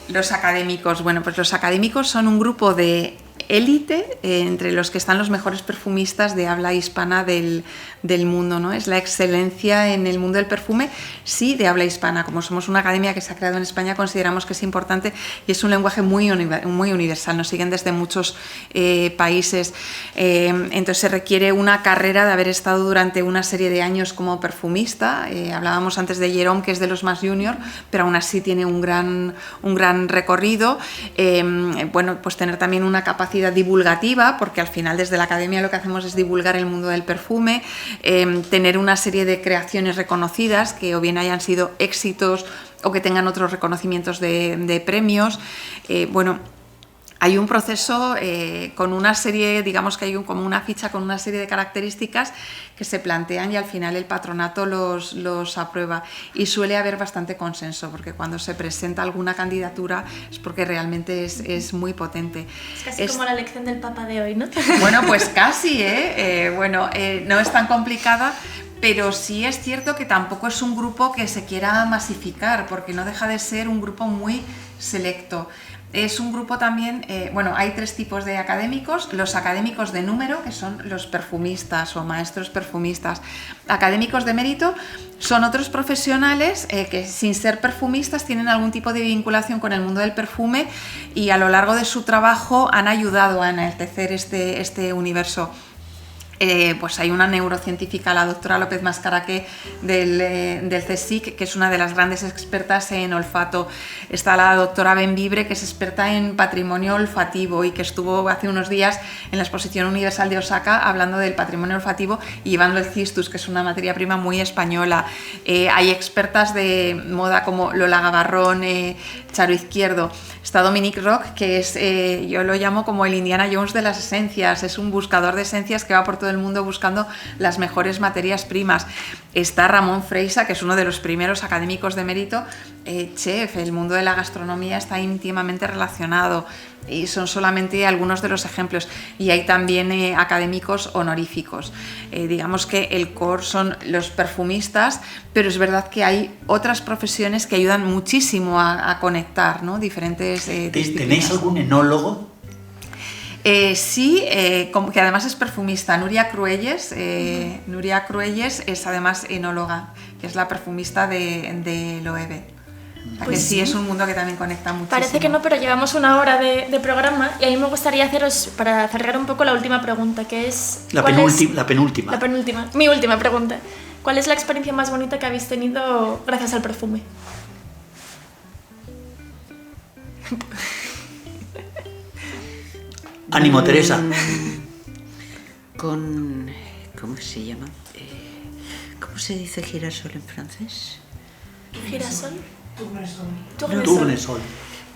Los académicos. Bueno, pues los académicos son un grupo de élite entre los que están los mejores perfumistas de habla hispana del mundo, ¿no? Es la excelencia en el mundo del perfume, sí, de habla hispana. Como somos una academia que se ha creado en España, consideramos que es importante y es un lenguaje muy universal. Nos siguen desde muchos países. Entonces se requiere una carrera de haber estado durante una serie de años como perfumista. Hablábamos antes de Jerome, que es de los más junior, pero aún así tiene un gran recorrido. Bueno, pues tener también una capacidad divulgativa, porque al final desde la academia lo que hacemos es divulgar el mundo del perfume, tener una serie de creaciones reconocidas que o bien hayan sido éxitos o que tengan otros reconocimientos de premios. Bueno, hay un proceso con una serie, digamos que hay como una ficha con una serie de características que se plantean y al final el patronato los aprueba y suele haber bastante consenso porque cuando se presenta alguna candidatura es porque realmente es muy potente. Es casi como la elección del Papa de hoy, ¿no? Bueno, pues casi, no es tan complicada, pero sí es cierto que tampoco es un grupo que se quiera masificar porque no deja de ser un grupo muy selecto. Es un grupo también, hay tres tipos de académicos: los académicos de número, que son los perfumistas o maestros perfumistas. Académicos de mérito son otros profesionales que sin ser perfumistas tienen algún tipo de vinculación con el mundo del perfume y a lo largo de su trabajo han ayudado a enaltecer este universo. Pues hay una neurocientífica, la doctora López Mascaraque del CSIC, que es una de las grandes expertas en olfato. Está la doctora Benvibre, que es experta en patrimonio olfativo y que estuvo hace unos días en la Exposición Universal de Osaka hablando del patrimonio olfativo y llevando el cistus, que es una materia prima muy española. Hay expertas de moda como Lola Gavarrón, Charo Izquierdo. Está Dominique Roch, que es, yo lo llamo como el Indiana Jones de las esencias, es un buscador de esencias que va por todo el mundo buscando las mejores materias primas. Está Ramón Freisa, que es uno de los primeros académicos de mérito, chef. El mundo de la gastronomía está íntimamente relacionado y son solamente algunos de los ejemplos. Y hay también académicos honoríficos. Digamos que el core son los perfumistas, pero es verdad que hay otras profesiones que ayudan muchísimo a conectar, ¿no? Diferentes disciplinas. ¿Tenéis algún enólogo? Sí, que además es perfumista, Nuria Cruelles. Nuria Cruelles es además enóloga, que es la perfumista de Loewe. Pues sí, es un mundo que también conecta muchísimo. Parece que no, pero llevamos una hora de programa y a mí me gustaría haceros, para cerrar un poco, la última pregunta, que es... La penúltima. La penúltima, mi última pregunta. ¿Cuál es la experiencia más bonita que habéis tenido gracias al perfume? Ánimo, Teresa. ¿Cómo se llama? ¿Cómo ¿Cómo se dice girasol en francés? ¿Girasol? Tournesol.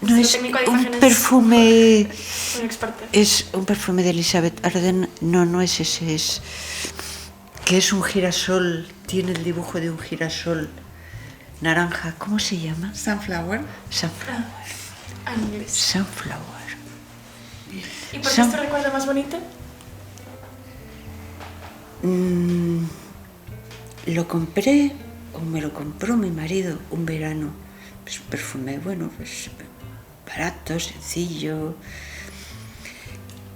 No, Sí, es técnico de un imágenes. perfume... Un experto. Es un perfume de Elizabeth Arden. No, no es ese, es... Que es un girasol, tiene el dibujo de un girasol naranja. ¿Cómo se llama? Sunflower. Sunflower. En inglés. Sunflower. ¿Y por qué es tu recuerdo más bonito? Lo compré, o me lo compró mi marido un verano. Es un perfume, bueno, pues barato, sencillo.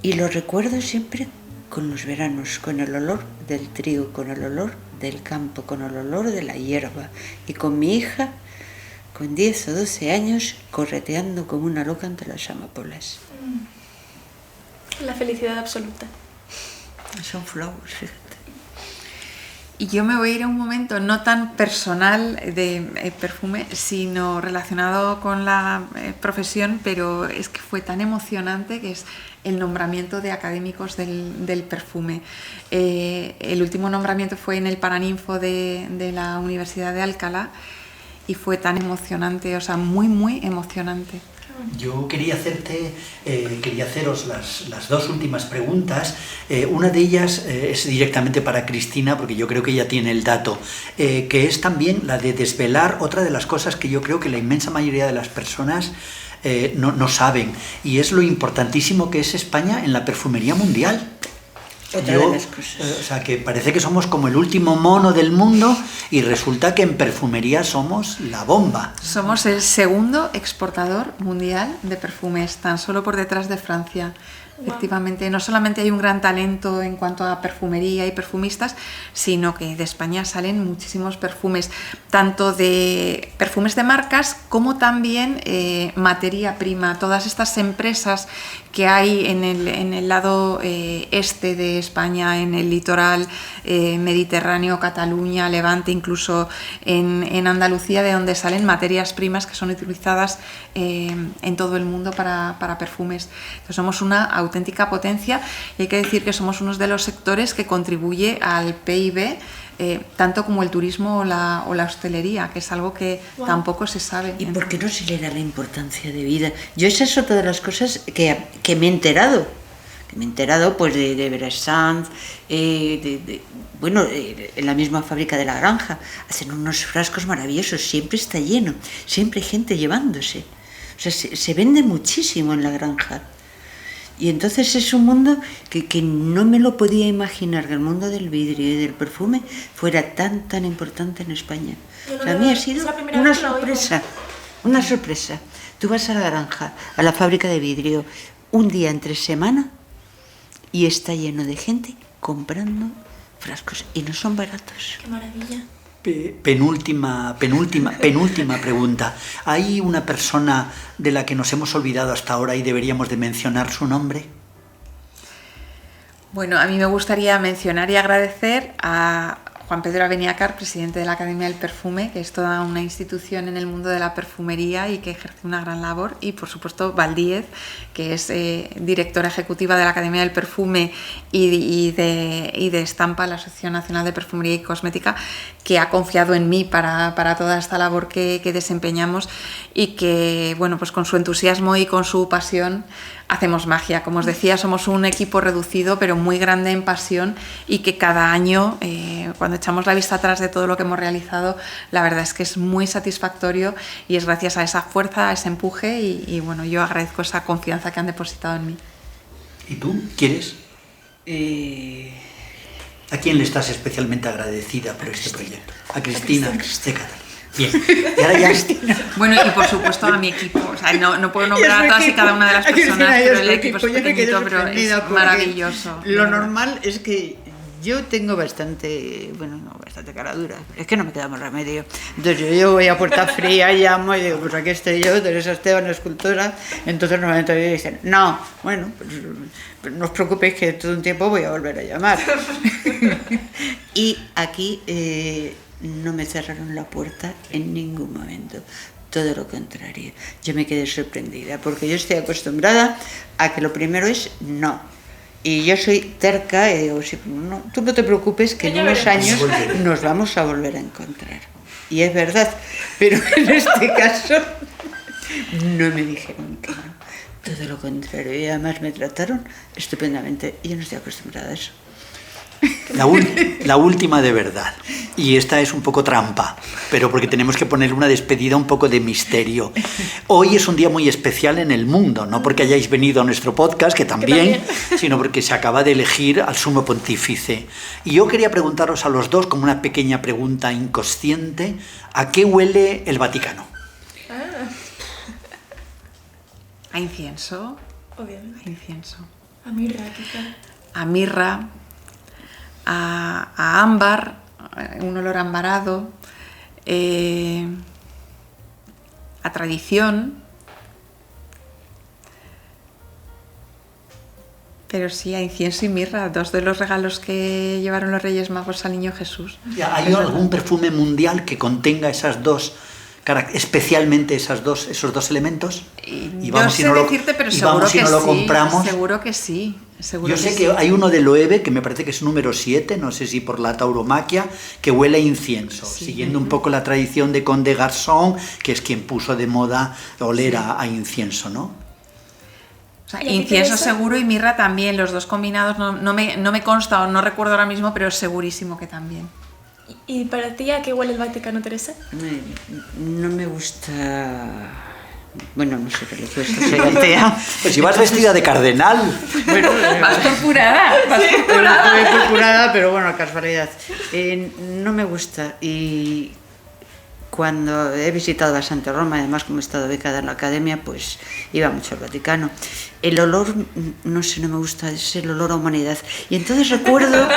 Y lo recuerdo siempre con los veranos, con el olor del trigo, con el olor del campo, con el olor de la hierba. Y con mi hija, con 10 o 12 años, correteando como una loca entre las amapolas. La felicidad absoluta. Son flowers, fíjate. Y yo me voy a ir a un momento no tan personal de perfume, sino relacionado con la profesión, pero es que fue tan emocionante, que es el nombramiento de académicos del perfume. El último nombramiento fue en el Paraninfo de la Universidad de Alcalá y fue tan emocionante, o sea, muy, muy emocionante. Yo quería haceros las dos últimas preguntas. Una de ellas es directamente para Cristina, porque yo creo que ella tiene el dato, que es también la de desvelar otra de las cosas que yo creo que la inmensa mayoría de las personas no saben, y es lo importantísimo que es España en la perfumería mundial. Otra de las cosas. O sea, que parece que somos como el último mono del mundo y resulta que en perfumería somos la bomba. Somos el segundo exportador mundial de perfumes, tan solo por detrás de Francia. Wow. Efectivamente, no solamente hay un gran talento en cuanto a perfumería y perfumistas, sino que de España salen muchísimos perfumes, tanto de perfumes de marcas como también materia prima. Todas estas empresas que hay en el lado este de España, en el litoral mediterráneo, Cataluña, Levante, incluso en Andalucía, de donde salen materias primas que son utilizadas en todo el mundo para perfumes. Entonces somos una auténtica potencia, y hay que decir que somos uno de los sectores que contribuye al PIB, tanto como el turismo o la hostelería, que es algo que tampoco se sabe. ¿Y por qué no se le da la importancia de vida? Yo esa es otra de las cosas que me he enterado. Pues de Bressan, en la misma fábrica de La Granja, hacen unos frascos maravillosos, siempre está lleno, siempre hay gente llevándose. O sea, se vende muchísimo en La Granja. Y entonces es un mundo que no me lo podía imaginar, que el mundo del vidrio y del perfume fuera tan importante en España. Para mí ha sido una sorpresa. Tú vas a La Granja, a la fábrica de vidrio, un día entre semana, y está lleno de gente comprando frascos, y no son baratos. ¡Qué maravilla! Penúltima pregunta. ¿Hay una persona de la que nos hemos olvidado hasta ahora y deberíamos de mencionar su nombre? Bueno, a mí me gustaría mencionar y agradecer a Juan Pedro Abeniacar, presidente de la Academia del Perfume, que es toda una institución en el mundo de la perfumería y que ejerce una gran labor, y por supuesto Valdíez, que es directora ejecutiva de la Academia del Perfume y de Estampa, la Asociación Nacional de Perfumería y Cosmética, que ha confiado en mí para toda esta labor que desempeñamos, y que, bueno, pues con su entusiasmo y con su pasión hacemos magia. Como os decía, somos un equipo reducido pero muy grande en pasión, y que cada año, cuando echamos la vista atrás de todo lo que hemos realizado, la verdad es que es muy satisfactorio, y es gracias a esa fuerza, a ese empuje, y bueno, yo agradezco esa confianza que han depositado en mí. ¿Y tú? ¿Quieres? ¿A quién le estás especialmente agradecida por este proyecto? A Cristina de Catalina. Bien, y ahora ya... Bueno, y por supuesto a mi equipo. O sea, no puedo nombrar a todas y cada una de las personas, pero el equipo es pequeñito, pero es maravilloso. Lo normal es que yo tengo bastante cara dura. Es que no me queda más remedio. Entonces yo voy a Puerta Fría, llamo y digo, pues aquí estoy yo, Teresa Esteban, escultora. Entonces normalmente me dicen, no, bueno, pues no os preocupéis que todo un tiempo voy a volver a llamar. Y aquí no me cerraron la puerta en ningún momento. Todo lo contrario. Yo me quedé sorprendida, porque yo estoy acostumbrada a que lo primero es no. Y yo soy terca y digo, sí, no, tú no te preocupes que en unos años nos vamos a volver a encontrar. Y es verdad, pero en este caso no me dijeron que no. Todo lo contrario, y además me trataron estupendamente y yo no estoy acostumbrada a eso. La última de verdad, y esta es un poco trampa, pero porque tenemos que poner una despedida un poco de misterio. Hoy es un día muy especial en el mundo, no porque hayáis venido a nuestro podcast, que también, sino porque se acaba de elegir al sumo pontífice. Y yo quería preguntaros a los dos, como una pequeña pregunta inconsciente, ¿a qué huele el Vaticano? A incienso. Obviamente. A incienso. A mirra, quizá. A mirra, a ámbar, un olor ambarado, a tradición, pero sí a incienso y mirra, dos de los regalos que llevaron los Reyes Magos al Niño Jesús. ¿Hay algún perfume mundial que contenga esas dos, especialmente esos dos elementos? Y vamos, no sé decirte, pero seguro que sí. Compramos. Seguro que sí. Yo sé que hay uno de Loewe, que me parece que es número 7, no sé si por la tauromaquia, que huele a incienso, siguiendo un poco la tradición de Conde Garçon, que es quien puso de moda oler a incienso, ¿no? O sea, incienso seguro y mirra también, los dos combinados, no me consta o no recuerdo ahora mismo, pero es segurísimo que también. ¿Y para ti a qué huele el Vaticano, Teresa? No me gusta... Bueno, no sé religiosa, soy atea. Pues si vas vestida de cardenal. Bueno, vas purpurada. Purpurada, pero bueno, casualidad. No me gusta. Y cuando he visitado bastante Roma, además como he estado becada en la academia, pues iba mucho al Vaticano. El olor, no sé, no me gusta, es el olor a humanidad. Y entonces recuerdo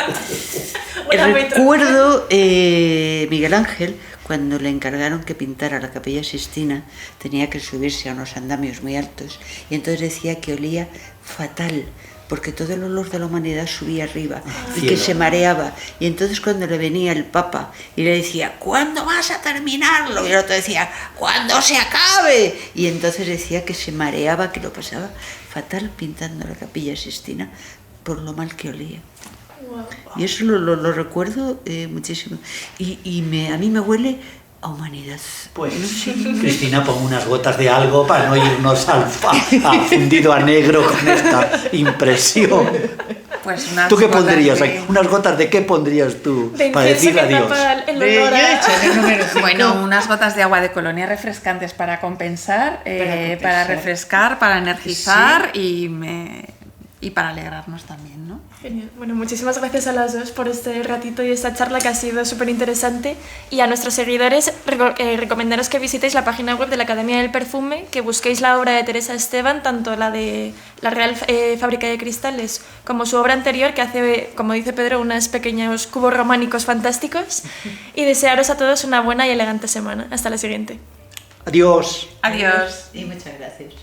Miguel Ángel, cuando le encargaron que pintara la Capilla Sixtina, tenía que subirse a unos andamios muy altos y entonces decía que olía fatal, porque todo el olor de la humanidad subía arriba y que se mareaba. Y entonces cuando le venía el Papa y le decía, ¿cuándo vas a terminarlo? Y el otro decía, ¡cuándo se acabe! Y entonces decía que se mareaba, que lo pasaba fatal pintando la Capilla Sixtina por lo mal que olía. Y eso lo recuerdo muchísimo. Y a mí me huele a humanidad. Pues, Cristina, pon unas gotas de algo para no irnos a fundido a negro con esta impresión. Pues ¿Tú qué pondrías aquí? ¿Unas gotas de qué pondrías tú para decirle adiós? Bueno, unas gotas de agua de colonia refrescantes para compensar, para refrescar, para energizar, sí. Y para alegrarnos también, ¿no? Genial. Bueno, muchísimas gracias a las dos por este ratito y esta charla que ha sido súper interesante. Y a nuestros seguidores, recomendaros que visitéis la página web de la Academia del Perfume, que busquéis la obra de Teresa Esteban, tanto la de la Real Fábrica de Cristales como su obra anterior, que hace, como dice Pedro, unos pequeños cubos románicos fantásticos. Y desearos a todos una buena y elegante semana. Hasta la siguiente. Adiós. Adiós. Y muchas gracias.